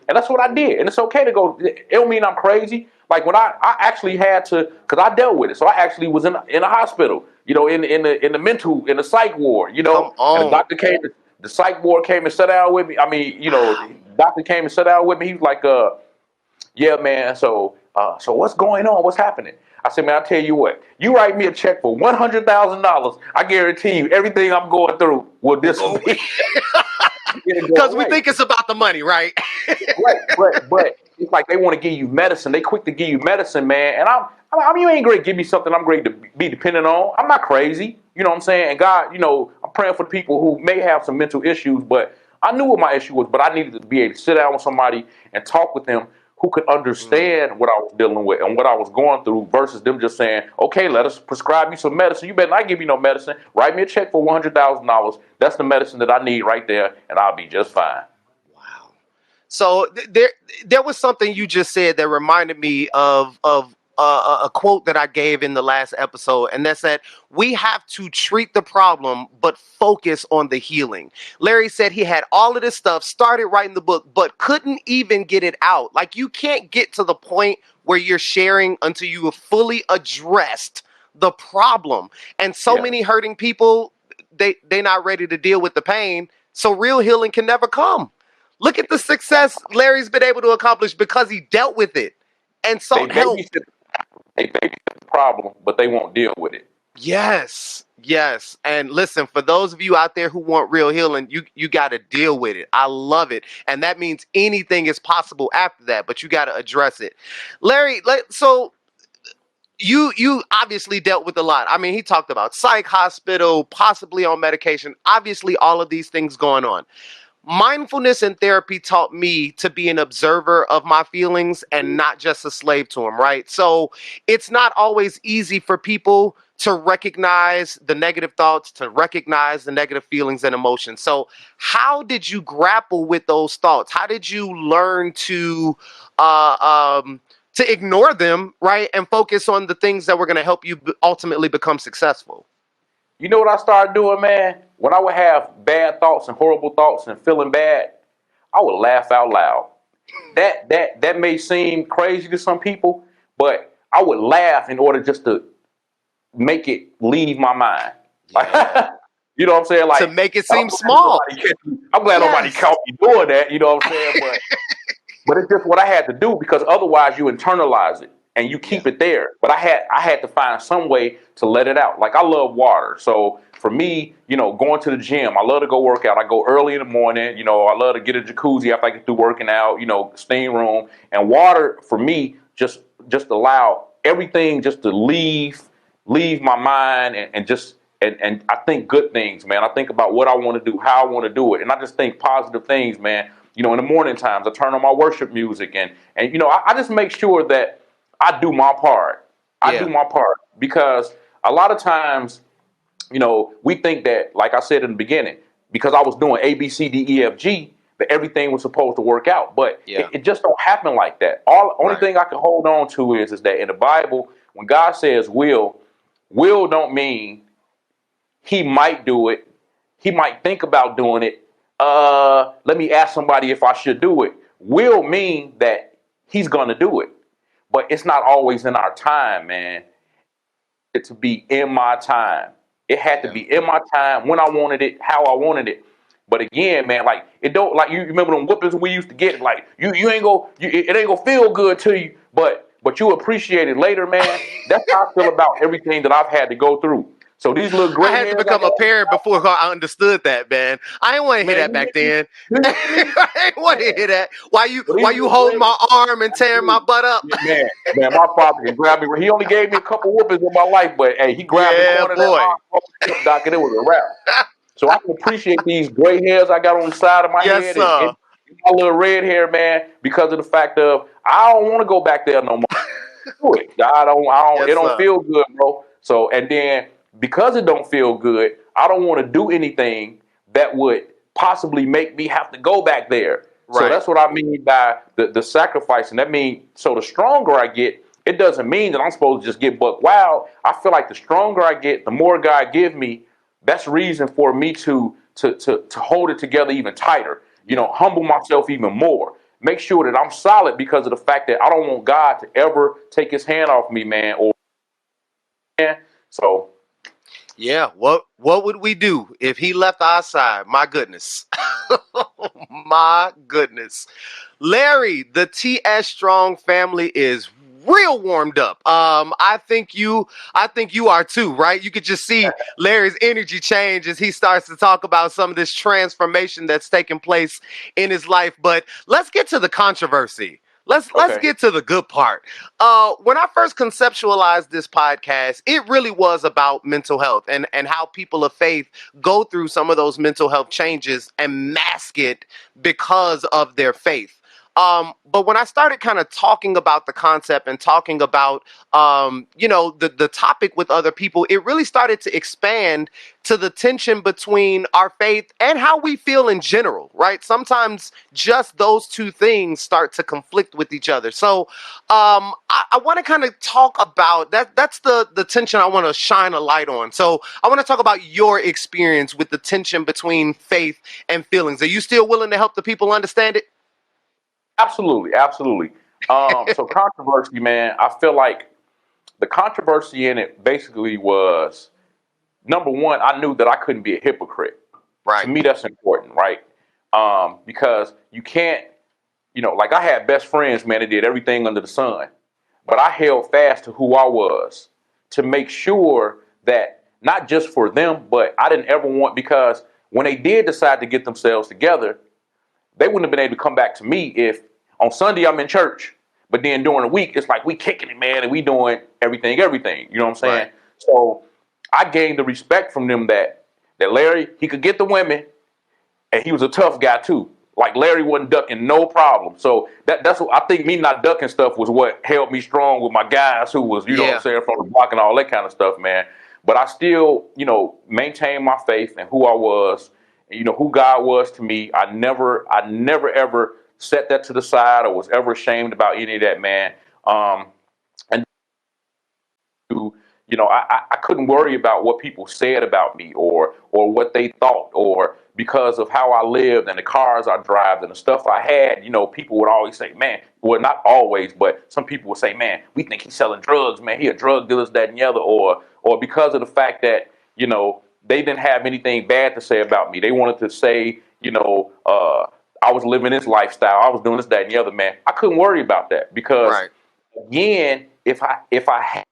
S2: that's what I did. And it's okay to go. It don't mean I'm crazy. Like when I actually had to, because I dealt with it. So I actually was in a hospital, in the psych ward,
S3: Come
S2: and the
S3: on.
S2: doctor came, the psych ward came and sat down with me. I mean,
S3: Wow.
S2: the doctor came and sat down with me. He was like, yeah, man. So what's going on? What's happening? I said, man, I tell you what, you write me a check for $100,000. I guarantee you, everything I'm going through will disappear. It'll go
S3: Because we
S2: away.
S3: think it's about the money, right?
S2: Right, but it's like they want to give you medicine. They quick to give you medicine, man. And I mean, you ain't great. Give me something I'm great to be dependent on. I'm not crazy. You know what I'm saying? And God, I'm praying for the people who may have some mental issues, but I knew what my issue was. But I needed to be able to sit down with somebody and talk with them who could understand what I was dealing with and what I was going through, versus them just saying, "Okay, let us prescribe you some medicine. You better not give me no medicine. Write me a check for $100,000. That's the medicine that I need right there, and I'll be just fine."
S3: Wow. So there was something you just said that reminded me of a quote that I gave in the last episode, and that's that we have to treat the problem but focus on the healing. Larry said he had all of this stuff, started writing the book, but couldn't even get it out. Like, you can't get to the point where you're sharing until you have fully addressed the problem. And so
S2: Yeah.
S3: many hurting people, they not ready to deal with the pain, so real healing can never come. Look at the success Larry's been able to accomplish because he dealt with it and
S2: They
S3: sought help.
S2: babysit, they babysit the problem, but they won't deal with it.
S3: Yes, yes. And listen, for those of you out there who want real healing, you got to deal with it. I love it. And that means anything is possible after that, but you got to address it. Larry, so you obviously dealt with a lot. I mean, he talked about psych hospital, possibly on medication, obviously all of these things going on. Mindfulness and therapy taught me to be an observer of my feelings and not just a slave to them, right? So it's not always easy for people to recognize the negative thoughts, to recognize the negative feelings and emotions. So how did you grapple with those thoughts? How did you learn to ignore them, right, and focus on the things that were going to help you ultimately become successful?
S2: You know what I started doing, man? When I would have bad thoughts and horrible thoughts and feeling bad, I would laugh out loud. That may seem crazy to some people, but I would laugh in order just to make it leave my mind.
S3: Yeah.
S2: You know what I'm saying?
S3: To
S2: Like,
S3: make it seem small.
S2: I'm glad nobody
S3: Yes.
S2: caught me doing that. You know what I'm saying? But it's just what I had to do, because otherwise you internalize it and you
S3: Yeah.
S2: keep it there. But I had to find some way to let it out. Like, I love water. So for me, going to the gym, I love to go work out. I go early in the morning. I love to get a jacuzzi after I get through working out, steam room. And water for me just allow everything just to leave my mind, and just and I think good things, man. I think about what I want to do, how I want to do it. And I just think positive things, man. In the morning times, I turn on my worship music, and I just make sure that I do my part. I
S3: Yeah.
S2: do my part, because a lot of times, we think that, like I said in the beginning, because I was doing A, B, C, D, E, F, G, that everything was supposed to work out. But
S3: Yeah.
S2: it just don't happen like that. Only
S3: Right.
S2: thing I can hold on to is that in the Bible, when God says will don't mean he might do it. He might think about doing it. Let me ask somebody if I should do it. Will mean that he's going to do it. But it's not always in our time, man. It to be in my time. It had to
S3: Yeah.
S2: be in my time, when I wanted it, how I wanted it. But again, man, like, it don't, like, you remember them whoopings we used to get. Like, you ain't go, it ain't gonna feel good to you, but you appreciate it later, man. That's how I feel about everything that I've had to go through. So these little
S3: I
S2: gray
S3: had to
S2: hairs I
S3: become a
S2: got,
S3: parent before I understood that, man. I didn't want to hear
S2: man,
S3: that
S2: you
S3: back
S2: hear me?
S3: then.
S2: You hear me?
S3: I didn't want to
S2: Man,
S3: hear that. Why
S2: so these
S3: you
S2: little
S3: hold
S2: gray,
S3: my arm and tearing my butt up?
S2: yeah, man, my father can grab me. He only gave me a couple whoopings in my life, but hey, he grabbed the
S3: Yeah,
S2: corner of that
S3: boy.
S2: arm, doc, and it was a wrap. So I can appreciate these gray hairs I got on the side of my
S3: Yes,
S2: head, and
S3: sir.
S2: my little red hair, man, because of the fact of I don't want to go back there no more. Do it. It
S3: Yes,
S2: don't
S3: sir.
S2: feel good, bro. So, and then because it don't feel good, I don't want to do anything that would possibly make me have to go back there. So
S3: Right.
S2: that's what I mean by the sacrifice. And that means, so the stronger I get, it doesn't mean that I'm supposed to just get buck wild. I feel like the stronger I get, the more God give me. That's reason for me to hold it together even tighter.
S3: Yeah.
S2: Humble myself even more. Make sure that I'm solid, because of the fact that I don't want God to ever take his hand off me, man. So
S3: Yeah, what would we do if he left our side? My goodness. My goodness. Larry, the TS Strong family is real warmed up. I think you are too, right? You could just see Larry's energy change as he starts to talk about some of this transformation that's taking place in his life. But let's get to the controversy. Let's
S2: Okay.
S3: get to the good part. When I first conceptualized this podcast, it really was about mental health and how people of faith go through some of those mental health changes and mask it because of their faith. But when I started kind of talking about the concept and talking about, the topic with other people, it really started to expand to the tension between our faith and how we feel in general, right? Sometimes just those two things start to conflict with each other. So I want to kind of talk about that. That's the tension I want to shine a light on. So I want to talk about your experience with the tension between faith and feelings. Are you still willing to help the people understand it?
S2: Absolutely, absolutely. So controversy, man. I feel like the controversy in it basically was number one. I knew that I couldn't be a hypocrite. To
S3: Right.
S2: me, that's important, right? Because you can't, like I had best friends, man, that did everything under the sun, but I held fast to who I was to make sure that not just for them, but I didn't ever want because when they did decide to get themselves together, they wouldn't have been able to come back to me if on Sunday I'm in church, but then during the week it's like we kicking it, man, and we doing everything. You know what I'm
S3: Right.
S2: saying? So I gained the respect from them that Larry he could get the women, and he was a tough guy too. Like Larry wasn't ducking no problem. So that's what I think. Me not ducking stuff was what held me strong with my guys who was, what I'm
S3: Yeah.
S2: saying, from the block and all that kind of stuff, man. But I still, maintained my faith and who I was, and, who God was to me. I never ever set that to the side or was ever ashamed about any of that, man. And I couldn't worry about what people said about me or what they thought or because of how I lived and the cars I drive and the stuff I had. People would always say, man, well, not always, but some people would say, man, we think he's selling drugs, man. He a drug dealer, that and the other, or because of the fact that they didn't have anything bad to say about me. They wanted to say, I was living this lifestyle, I was doing this, that, and the other, man. I couldn't worry about that because
S3: Right.
S2: again, if I had,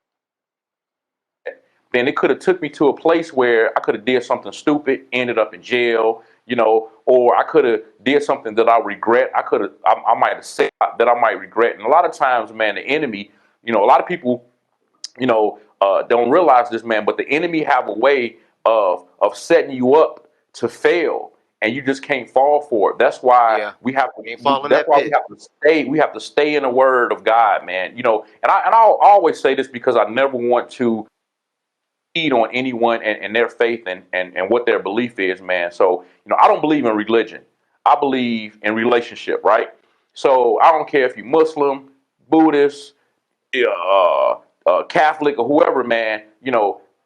S2: then it could have took me to a place where I could have did something stupid, ended up in jail, or I could have did something that I regret. I might have said that I might regret. And a lot of times, man, the enemy, a lot of people, don't realize this, man, but the enemy have a way of setting you up to fail, and you just can't fall for it. That's why
S3: Yeah.
S2: we have to.
S3: Can't fall in
S2: That's
S3: that
S2: why we
S3: pit.
S2: have to stay. We have to stay in the Word of God, man. And I'll always say this because I never want to on anyone and their faith and what their belief is, man. So, I don't believe in religion. I believe in relationship, right? So I don't care if you're Muslim, Buddhist, uh, Catholic, or whoever, man.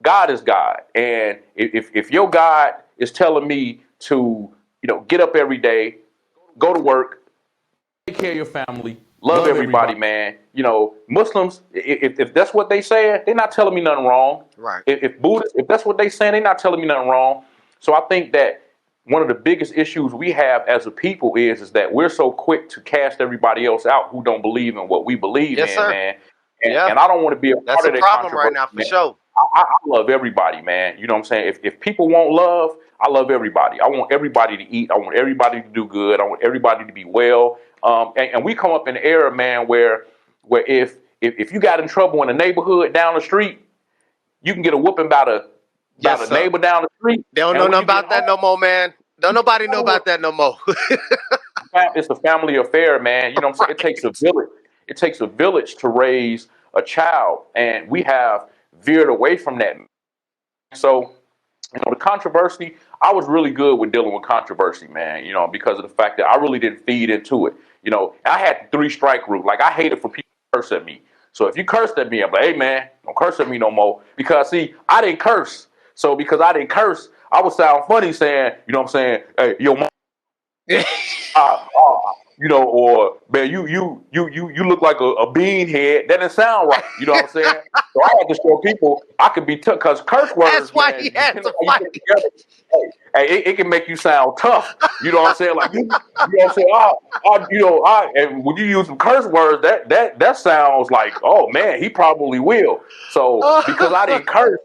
S2: God is God, and if your God is telling me to, get up every day, go to work, take care of your family, love everybody, man. Muslims, if that's what they say, they're not telling me nothing wrong.
S3: Right.
S2: If Buddhists, if that's what they saying, they're not telling me nothing wrong. So I think that one of the biggest issues we have as a people is that we're so quick to cast everybody else out who don't believe in what we believe
S3: Yes,
S2: in,
S3: sir.
S2: man. And,
S3: Yeah.
S2: and I don't want to be a
S3: That's
S2: part
S3: a
S2: of that
S3: problem right
S2: controversy,
S3: now for
S2: man.
S3: sure.
S2: I love everybody, man. You know what I'm saying? If people want love, I love everybody. I want everybody to eat. I want everybody to do good. I want everybody to be well. And we come up in the era, man, where if you got in trouble in the neighborhood down the street, you can get a whooping
S3: Yes,
S2: about a
S3: sir.
S2: neighbor down the street.
S3: They don't
S2: And
S3: know
S2: when
S3: nothing
S2: you get
S3: about that no
S2: home,
S3: more, man. Don't
S2: you
S3: nobody know
S2: know
S3: about that no more.
S2: it's a family affair, man. You know what I'm saying? It takes a
S3: Right.
S2: village. It takes a village to raise a child, and we have veered away from that. So, the controversy, I was really good with dealing with controversy, man, because of the fact that I really didn't feed into it. I had the 3 strike rule. Like, I hated for people to curse at me. So if you cursed at me, I'm like, hey, man, don't curse at me no more. Because, see, I didn't curse. So because I didn't curse, I would sound funny saying, you know what I'm saying, hey, yo, mom, uh, uh, or man, you look like a bean head. That didn't sound right. You know what I'm saying? So I had to show people I could be tough because curse
S3: That's
S2: words,
S3: why
S2: man,
S3: he had
S2: depending
S3: to
S2: on how you put it
S3: fight.
S2: together, it can make you sound tough. You know what I'm saying? Like you know what I'm saying? And when you use some curse words, that sounds like, oh man, he probably will. So because I didn't curse,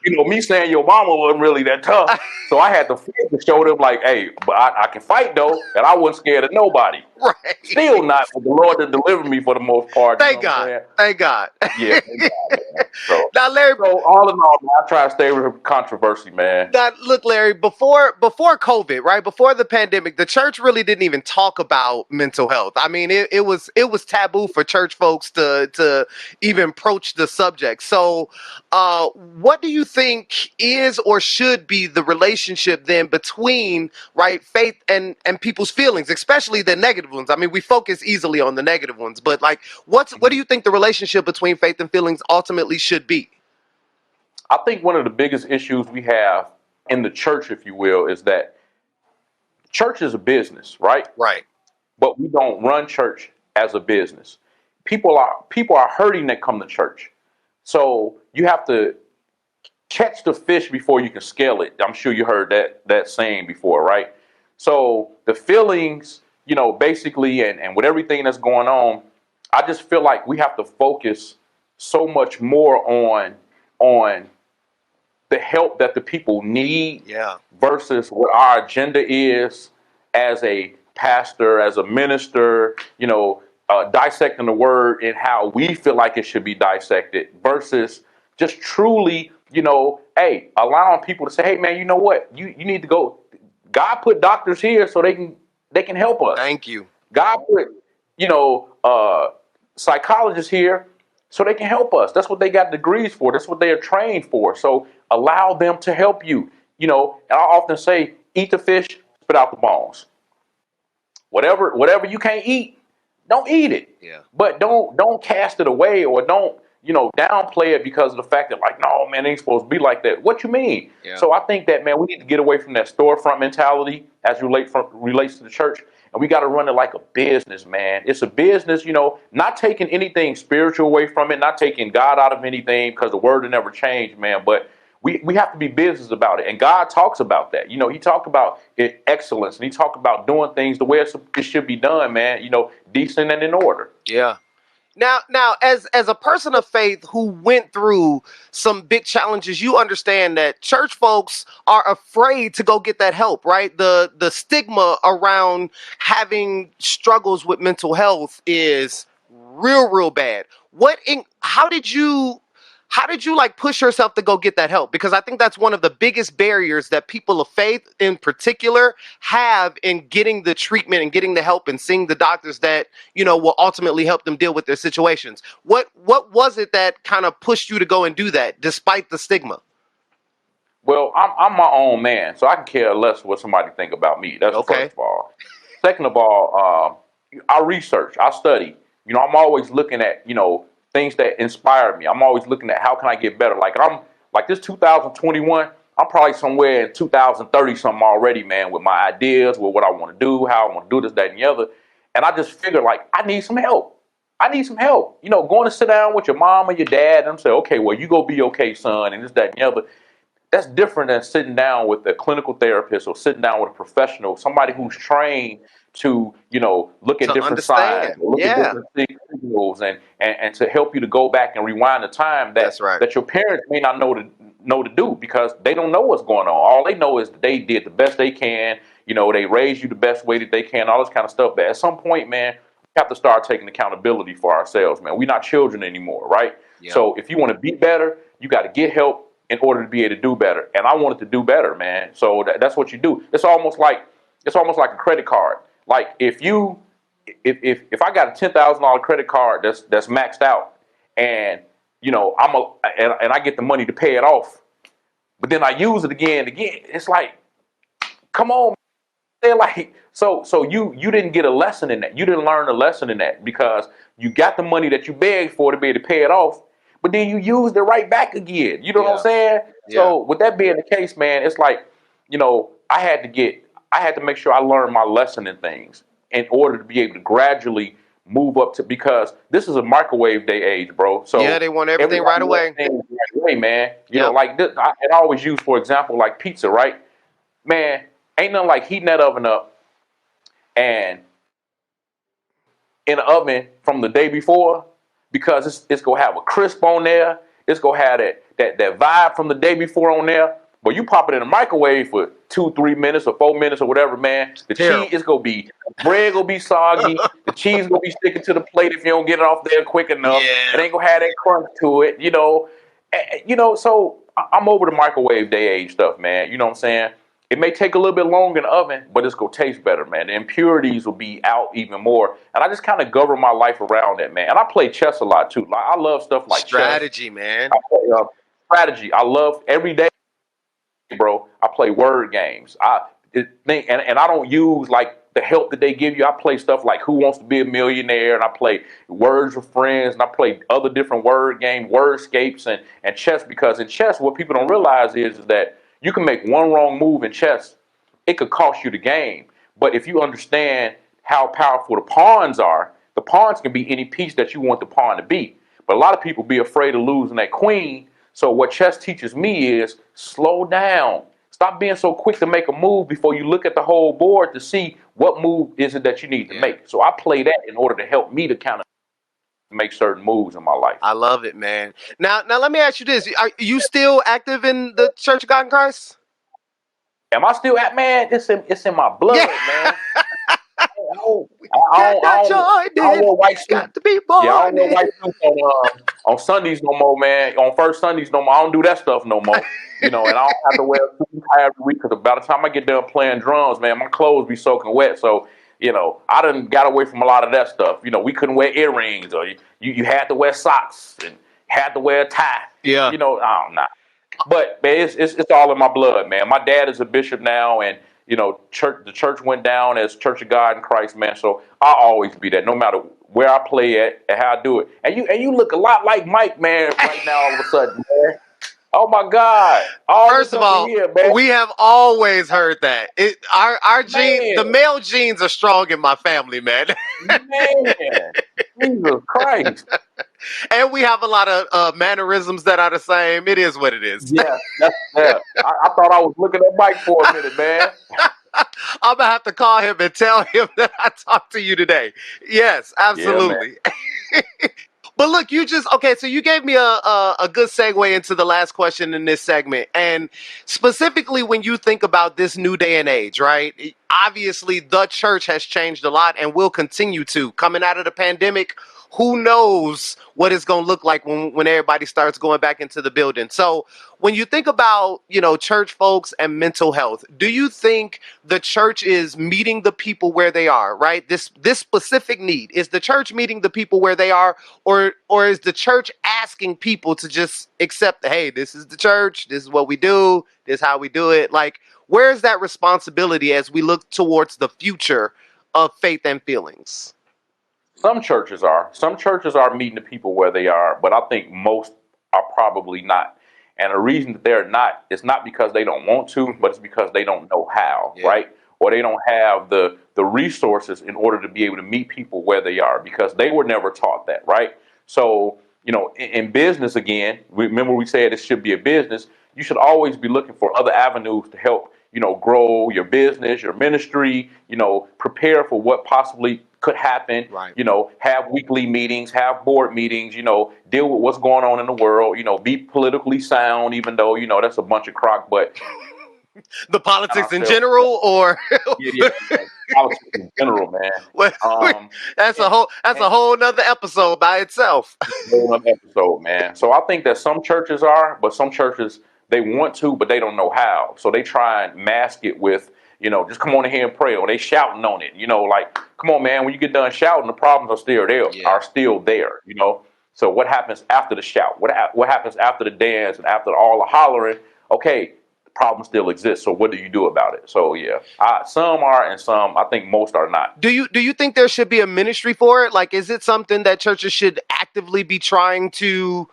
S2: me saying your mama wasn't really that tough. So I had to fight to show them like, hey, but I can fight though, and I wasn't scared of nobody.
S3: Right.
S2: Still not, but the Lord did deliver me for the most part. You know
S3: Thank
S2: what I'm
S3: God.
S2: saying?
S3: Thank God.
S2: Yeah, thank God, man. So,
S3: Now, Larry,
S2: so all in all, man, I try to stay with controversy, man.
S3: now, look, Larry, before COVID, right? Before the pandemic, the church really didn't even talk about mental health. I mean, it was taboo for church folks to even approach the subject. So, what do you think is or should be the relationship then between, right, faith and people's feelings, especially the negative ones? I mean, we focus easily on the negative ones, but like, what do you think the relationship between faith and feelings ultimately should be?
S2: I think one of the biggest issues we have in the church, if you will, is that church is a business, right?
S3: Right.
S2: But we don't run church as a business. People are hurting that come to church. So you have to catch the fish before you can scale it. I'm sure you heard that saying before, right? So the feelings, basically, and with everything that's going on, I just feel like we have to focus so much more on the help that the people need
S3: Yeah.
S2: versus what our agenda is as a pastor, as a minister, dissecting the word and how we feel like it should be dissected versus just truly, hey, allowing people to say, hey man, you know what? You need to go. God put doctors here so they can help us.
S3: Thank you.
S2: God put, psychologists here so they can help us. That's what they got degrees for. That's what they are trained for. So allow them to help you. And I often say, eat the fish, spit out the bones. Whatever you can't eat, don't eat it.
S3: Yeah.
S2: But don't cast it away or don't, downplay it because of the fact that like, no, man, it ain't supposed to be like that. What you mean?
S3: Yeah.
S2: So I think that, man, we need to get away from that storefront mentality as relates to the church. And we got to run it like a business, man. It's a business, not taking anything spiritual away from it, not taking God out of anything because the word will never change, man. But we have to be business about it. And God talks about that. He talked about excellence and he talked about doing things the way it should be done, man, decent and in order.
S3: Yeah. Now, as a person of faith who went through some big challenges, you understand that church folks are afraid to go get that help, right? The stigma around having struggles with mental health is real bad. How did you like push yourself to go get that help? Because I think that's one of the biggest barriers that people of faith in particular have in getting the treatment and getting the help and seeing the doctors that, will ultimately help them deal with their situations. What was it that kind of pushed you to go and do that despite the stigma?
S2: Well, I'm my own man, so I can care less what somebody think about me. That's
S3: Okay.
S2: first of all. Second of all, I research, I study. I'm always looking at, things that inspire me. I'm always looking at how can I get better. Like this 2021, I'm probably somewhere in 2030 something already, man, with my ideas, with what I want to do, how I want to do this, that, and the other. And I just figured like I need some help. I need some help. Going to sit down with your mom or your dad and say, okay, well, you go be okay, son, and this, that, and the other. That's different than sitting down with a clinical therapist or sitting down with a professional, somebody who's trained to, look at
S3: To
S2: different signs,
S3: understand.
S2: look at
S3: Yeah.
S2: different signals, and to help you to go back and rewind the time
S3: That's right.
S2: that your parents may not know to do because they don't know what's going on. All they know is that they did the best they can. They raised you the best way that they can, all this kind of stuff. But at some point, man, we have to start taking accountability for ourselves, man. We're not children anymore, right?
S3: Yeah.
S2: So if you want to be better, you got to get help in order to be able to do better. And I wanted to do better, man. So that's what you do. It's almost like a credit card. Like if I got a $10,000 credit card that's maxed out, and and I get the money to pay it off, but then I use it again and again. It's like, come on, man. They're like, so you didn't get a lesson in that. You didn't learn a lesson in that because you got the money that you begged for to be able to pay it off, but then you used it right back again. You know what I'm saying?
S3: Yeah.
S2: So with that being the case, man, it's like, I had to make sure I learned my lesson in things. in order to be able to gradually move up to, because this is a microwave day age, bro.
S3: Yeah,
S2: So
S3: they want everything right
S2: everybody wants
S3: away.
S2: things right away, man.
S3: Yep.
S2: Like this, and I always use, for example, like pizza, right? Man, ain't nothing like heating that oven up and in the oven from the day before, because it's gonna have a crisp on there. It's gonna have that vibe from the day before on there. But you pop it in the microwave for 2-3 minutes or 4 minutes or whatever, man. The
S3: Terrible.
S2: cheese is gonna be bread gonna be soggy. The cheese gonna be sticking to the plate if you don't get it off there quick enough. It
S3: Yeah.
S2: ain't gonna have that crunch to it, So I'm over the microwave day age stuff, man. You know what I'm saying? It may take a little bit longer in the oven, but it's gonna taste better, man. The impurities will be out even more, and I just kind of govern my life around that, man. And I play chess a lot too. Like, I love stuff like chess.
S3: Strategy, man.
S2: I play strategy. I love every day, bro. I play word games. And I don't use like the help that they give you. I play stuff like Who Wants to Be a Millionaire, and I play Words with Friends, and I play other different word games, wordscapes, and chess. Because in chess, what people don't realize is that you can make one wrong move in chess, it could cost you the game. But if you understand how powerful the pawns can be any piece that you want the pawn to be. But a lot of people be afraid of losing that queen. So what chess teaches me is slow down. Stop being so quick to make a move before you look at the whole board to see what move is it that you need to make. So I play that in order to help me to kind of make certain moves in my life.
S3: I love it, man. Now let me ask you this: are you still active in the Church of God in Christ?
S2: Am I still at, man? It's in my blood, man. I don't wear white suits.
S3: Got to be born.
S2: Yeah, I don't wear white suits on Sundays no more, man. On first Sundays no more. I don't do that stuff no more. And I don't have to wear a suit every week, because by the time I get done playing drums, man, my clothes be soaking wet. So, I done got away from a lot of that stuff. We couldn't wear earrings, or you had to wear socks and had to wear a tie.
S3: Yeah.
S2: Nah. But man, it's all in my blood, man. My dad is a bishop now, and the church went down as Church of God in Christ, man. So I'll always be that, no matter where I play at and how I do it. And you look a lot like Mike, man, right now all of a sudden, man. Oh my God!
S3: First of all, we have always heard that our genes, the male genes, are strong in my family, man.
S2: Man, Jesus Christ!
S3: And we have a lot of mannerisms that are the same. It is what it is.
S2: Yeah. I thought I was looking at Mike for a minute, man.
S3: I'm gonna have to call him and tell him that I talked to you today. Yes, absolutely. Yeah, but look, so you gave me a good segue into the last question in this segment. And specifically when you think about this new day and age, right? Obviously, the church has changed a lot and will continue to. Coming out of the pandemic, who knows what it's going to look like when everybody starts going back into the building. So when you think about, church folks and mental health, do you think the church is meeting the people where they are, right? This specific need, is the church meeting the people where they are, or is the church asking people to just accept, hey, this is the church, this is what we do, this is how we do it? Like, where is that responsibility as we look towards the future of faith and feelings?
S2: Some churches are. Some churches are meeting the people where they are, but I think most are probably not. And the reason that they're not, it's not because they don't want to, but it's because they don't know how, right? Or they don't have the resources in order to be able to meet people where they are, because they were never taught that, right? So, in business, again, remember we said it should be a business. You should always be looking for other avenues to help, grow your business, your ministry, prepare for what possibly could happen,
S3: right.
S2: Have weekly meetings, have board meetings, deal with what's going on in the world, be politically sound, even though, that's a bunch of crock, but
S3: the politics in general, or
S2: yeah, politics in general, man.
S3: Well, that's a whole nother episode by itself.
S2: Whole nother episode, man. So I think that some churches are, but some churches, they want to, but they don't know how. So they try and mask it with, just come on in here and pray, or they shouting on it, like, come on, man, when you get done shouting, the problems are still there, So what happens after the shout? What happens after the dance and after all the hollering? Okay, the problem still exists. So what do you do about it? So yeah, some are, and some, I think most are not.
S3: Do you think there should be a ministry for it? Like, is it something that churches should actively be trying to?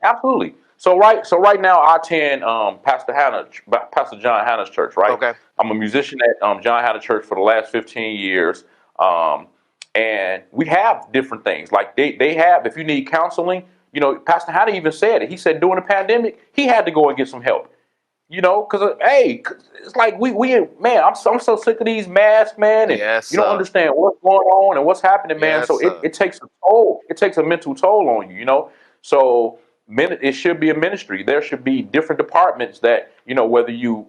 S2: Absolutely. So right now I attend Pastor John Hanna's church. Right,
S3: Okay.
S2: I'm a musician at John Hanna Church for the last 15 years, um, and we have different things. Like they have, if you need counseling, Pastor Hanna even said it. He said during the pandemic he had to go and get some help. Because hey, it's like we man, I'm so sick of these masks, man, and
S3: Yes,
S2: you don't
S3: sir.
S2: understand what's going on and what's happening, man.
S3: Yes,
S2: So it,
S3: sir.
S2: it takes a toll. It takes a mental toll on you. So it should be a ministry. There should be different departments that whether you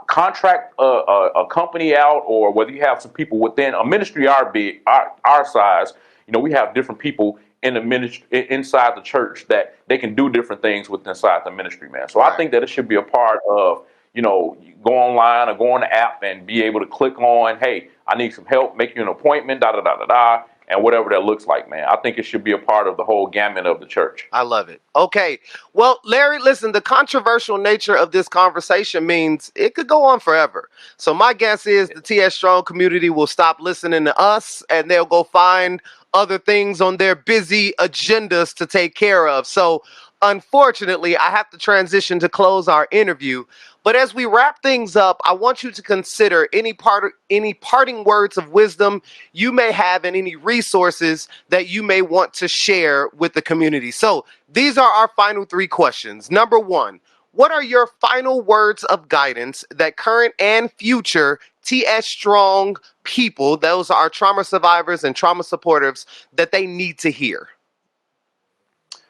S2: contract a company out or whether you have some people within a ministry our size. We have different people in the ministry inside the church that they can do different things with inside the ministry, man. So I
S3: Right.
S2: think that it should be a part of, you go online or go on the app and be able to click on, hey, I need some help, make you an appointment, da da da da da, and whatever that looks like, man. I think it should be a part of the whole gamut of the church.
S3: I love it. Okay. Well, Larry, listen, the controversial nature of this conversation means it could go on forever. So my guess is the TS Strong community will stop listening to us and they'll go find other things on their busy agendas to take care of. So unfortunately, I have to transition to close our interview. But as we wrap things up, I want you to consider any parting words of wisdom you may have and any resources that you may want to share with the community. So these are our final 3 questions. Number 1, what are your final words of guidance that current and future TS Strong people, those are trauma survivors and trauma supporters, that they need to hear?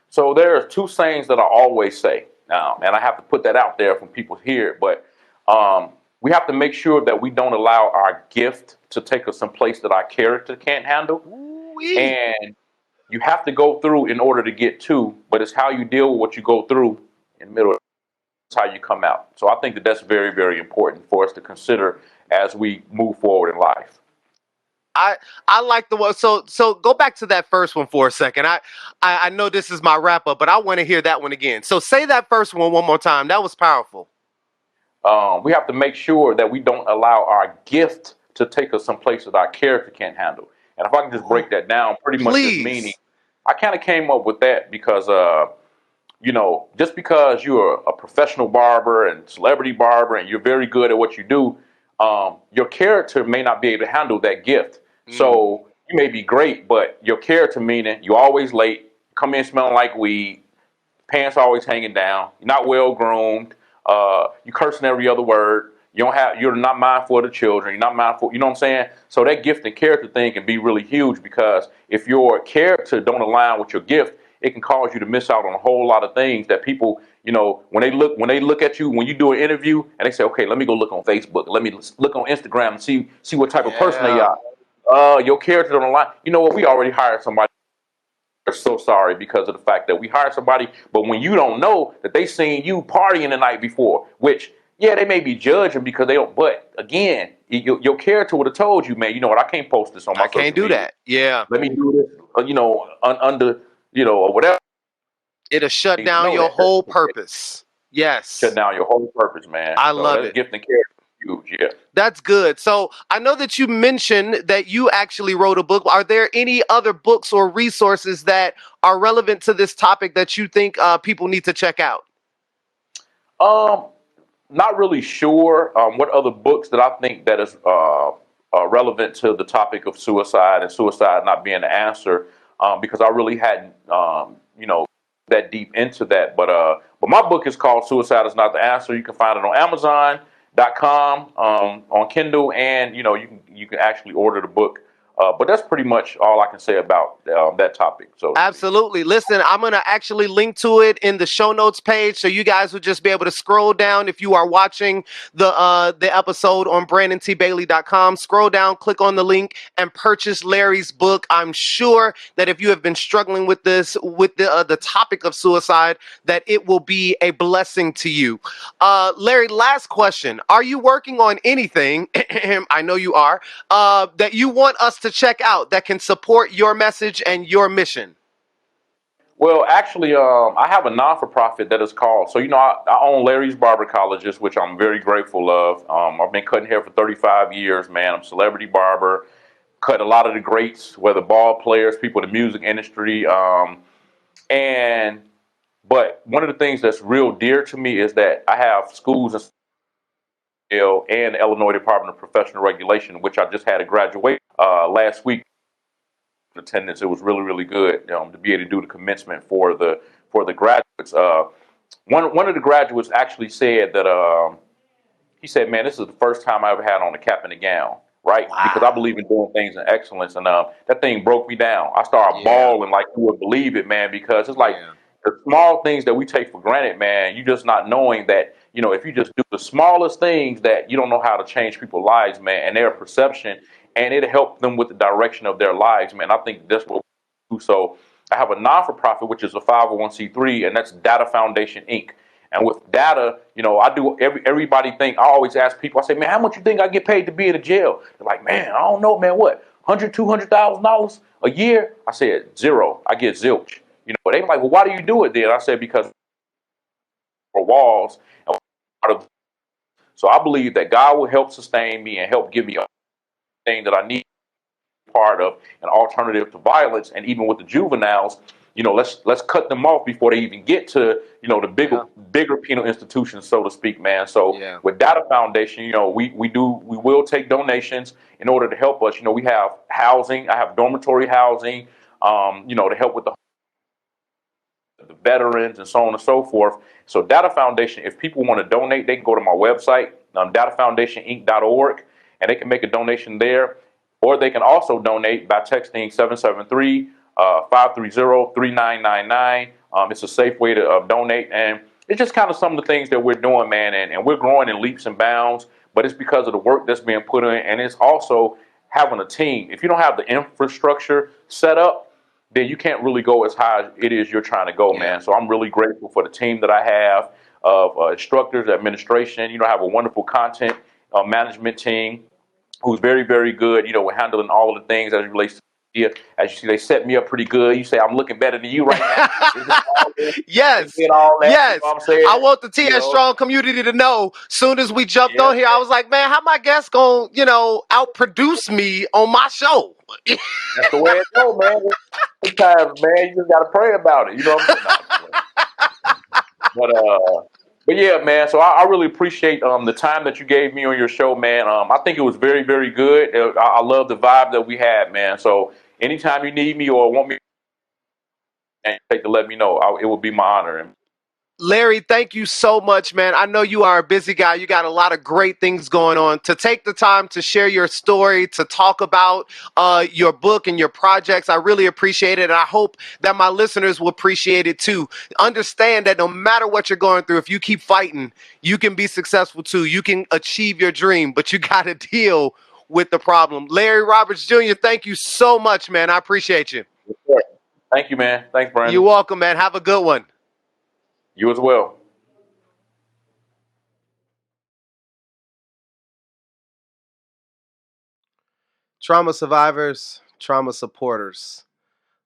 S2: So there are 2 sayings that I always say now, and I have to put that out there for people to hear it. But we have to make sure that we don't allow our gift to take us someplace that our character can't handle.
S3: Ooh-wee.
S2: And you have to go through in order to get to, but it's how you deal with what you go through in the middle. It's how you come out. So I think that that's very, very important for us to consider as we move forward in life.
S3: I like the one. So go back to that first one for a second. I know this is my wrap up, but I want to hear that one again. So say that first one more time. That was powerful.
S2: We have to make sure that we don't allow our gift to take us someplace that our character can't handle. And if I can just break that down, pretty much just meaning,
S3: Please.
S2: I kind of came up with that because, just because you're a professional barber and celebrity barber and you're very good at what you do, your character may not be able to handle that gift. So you may be great, but your character, meaning you're always late, come in smelling like weed, pants always hanging down, you're not well groomed, you cursing every other word, you're not mindful of the children, you're not mindful, you know what I'm saying? So that gift and character thing can be really huge because if your character don't align with your gift, it can cause you to miss out on a whole lot of things that people, when they look at you, when you do an interview and they say, okay, let me go look on Facebook, let me look on Instagram and see what type of person they
S3: Yeah.
S2: are. Your character don't align. You know what? We already hired somebody. We're so sorry because of the fact that we hired somebody, but when you don't know that they seen you partying the night before, which yeah, they may be judging because they don't. But again, your character would have told you, man. You know what? I can't post this on
S3: I
S2: my
S3: can't
S2: social
S3: do
S2: media.
S3: that. Yeah.
S2: Let me do this, under, or whatever.
S3: It'll shut
S2: Need to
S3: down
S2: know
S3: your
S2: that.
S3: whole purpose.
S2: Shut
S3: Yes.
S2: down your whole purpose, man.
S3: I
S2: So
S3: love
S2: that's
S3: it.
S2: gift and character huge. Yeah.
S3: That's good. So I know that you mentioned that you actually wrote a book. Are there any other books or resources that are relevant to this topic that you think people need to check out?
S2: Um, Not really sure what other books that I think that is relevant to the topic of suicide and suicide not being the answer, because I really hadn't, that deep into that. But my book is called "Suicide Is Not the Answer." You can find it on Amazon.com, on Kindle, and you can actually order the book. But that's pretty much all I can say about that topic. So to speak.
S3: Absolutely. Listen, I'm going to actually link to it in the show notes page so you guys will just be able to scroll down if you are watching the episode on BrandonTBailey.com. Scroll down, click on the link and purchase Larry's book. I'm sure that if you have been struggling with this, with the topic of suicide, that it will be a blessing to you. Larry, last question. Are you working on anything, I know you are, that you want us to check out that can support your message and your mission?
S2: Well, actually, I have a non-for-profit that is called. So, I own Larry's Barber Colleges, which I'm very grateful of. I've been cutting hair for 35 years, man. I'm a celebrity barber. Cut a lot of the greats, whether ball players, people in the music industry, and But one of the things that's real dear to me is that I have schools and the Illinois Department of Professional Regulation, which I just had a graduation last week. Attendance, it was really, really good to be able to do the commencement for the graduates. One of the graduates actually said that he said, "Man, this is the first time I ever had on a cap and a gown." Right?
S3: Wow.
S2: Because I believe in doing things in excellence, and that thing broke me down. I started
S3: Yeah.
S2: bawling like you would believe it, man. Because it's like
S3: Yeah.
S2: the small things that we take for granted, man. You just not knowing that, if you just do the smallest things, that you don't know how to change people's lives, man, and their perception, and it'll help them with the direction of their lives, man. I think that's what we do. So I have a non-for-profit, which is a 501c3, and that's Data Foundation, Inc. And with data, I do everybody think, I always ask people, I say, man, how much you think I get paid to be in a jail? They're like, man, I don't know, man, what, $100,000, $200,000 a year? I said, zero. I get zilch. They like, well, why do you do it then? I said, because for walls. So I believe that God will help sustain me and help give me a thing that I need, part of an alternative to violence. And even with the juveniles, let's cut them off before they even get to, the bigger penal institutions, so to speak, man. So with Data Foundation, we will take donations in order to help us. We have housing. I have dormitory housing, to help with the veterans and so on and so forth. So Data Foundation, if people want to donate, they can go to my website, datafoundationinc.org, and they can make a donation there. Or they can also donate by texting 773-530-3999. It's a safe way to donate. And it's just kind of some of the things that we're doing, man. And we're growing in leaps and bounds. But it's because of the work that's being put in. And it's also having a team. If you don't have the infrastructure set up, then you can't really go as high as it is you're trying to go, man. So I'm really grateful for the team that I have of instructors, administration. I have a wonderful content management team who's very, very good, with handling all of the things as it relates to media. As you see, they set me up pretty good. You say, I'm looking better than you right now.
S3: Yes.
S2: All that,
S3: yes.
S2: I'm saying?
S3: I want the TS Strong community to know, soon as we jumped on here, I was like, man, how my guests going to, outproduce me on my show?
S2: That's the way it goes, man. Sometimes, man, you just got to pray about it. You know what I'm saying? But yeah, man. So I really appreciate the time that you gave me on your show, man. I think it was very, very good. I love the vibe that we had, man. So anytime you need me or want me, take to let me know. It would be my honor.
S3: Larry, thank you so much, man. I know you are a busy guy. You got a lot of great things going on. To take the time to share your story, to talk about your book and your projects, I really appreciate it. And I hope that my listeners will appreciate it too. Understand that no matter what you're going through, if you keep fighting, you can be successful too. You can achieve your dream, but you got to deal with the problem. Larry Roberts Jr., thank you so much, man. I appreciate you.
S2: Thank you, man. Thanks, Brandon.
S3: You're welcome, man. Have a good one.
S2: You as well.
S3: Trauma survivors, trauma supporters,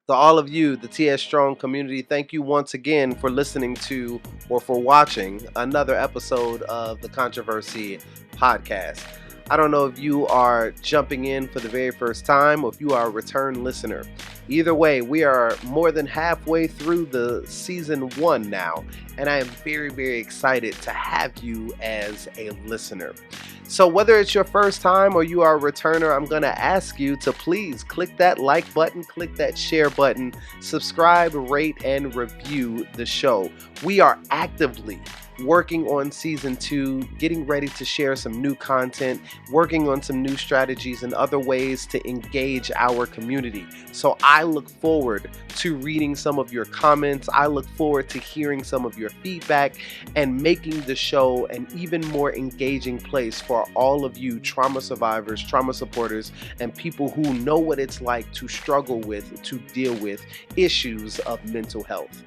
S3: to all of you, the TS Strong community, thank you once again for listening to or for watching another episode of the Controversy Podcast. I don't know if you are jumping in for the very first time or if you are a return listener. Either way, we are more than halfway through the season 1 now, and I am very, very excited to have you as a listener. So whether it's your first time or you are a returner, I'm going to ask you to please click that like button, click that share button, subscribe, rate, and review the show. We are actively working on season 2, getting ready to share some new content, working on some new strategies and other ways to engage our community. So I look forward to reading some of your comments. I look forward to hearing some of your feedback and making the show an even more engaging place for all of you trauma survivors, trauma supporters, and people who know what it's like to struggle with, to deal with issues of mental health.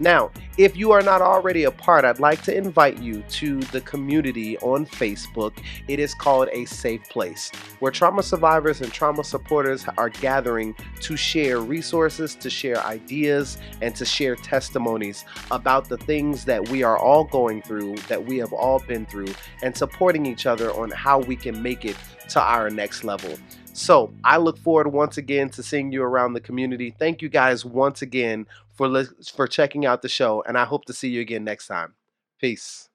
S3: Now, if you are not already a part, I'd like to invite you to the community on Facebook. It is called A Safe Place, where trauma survivors and trauma supporters are gathering to share resources, to share ideas, and to share testimonies about the things that we are all going through, that we have all been through, and supporting each other on how we can make it to our next level. So I look forward once again to seeing you around the community. Thank you guys once again for checking out the show, and I hope to see you again next time. Peace.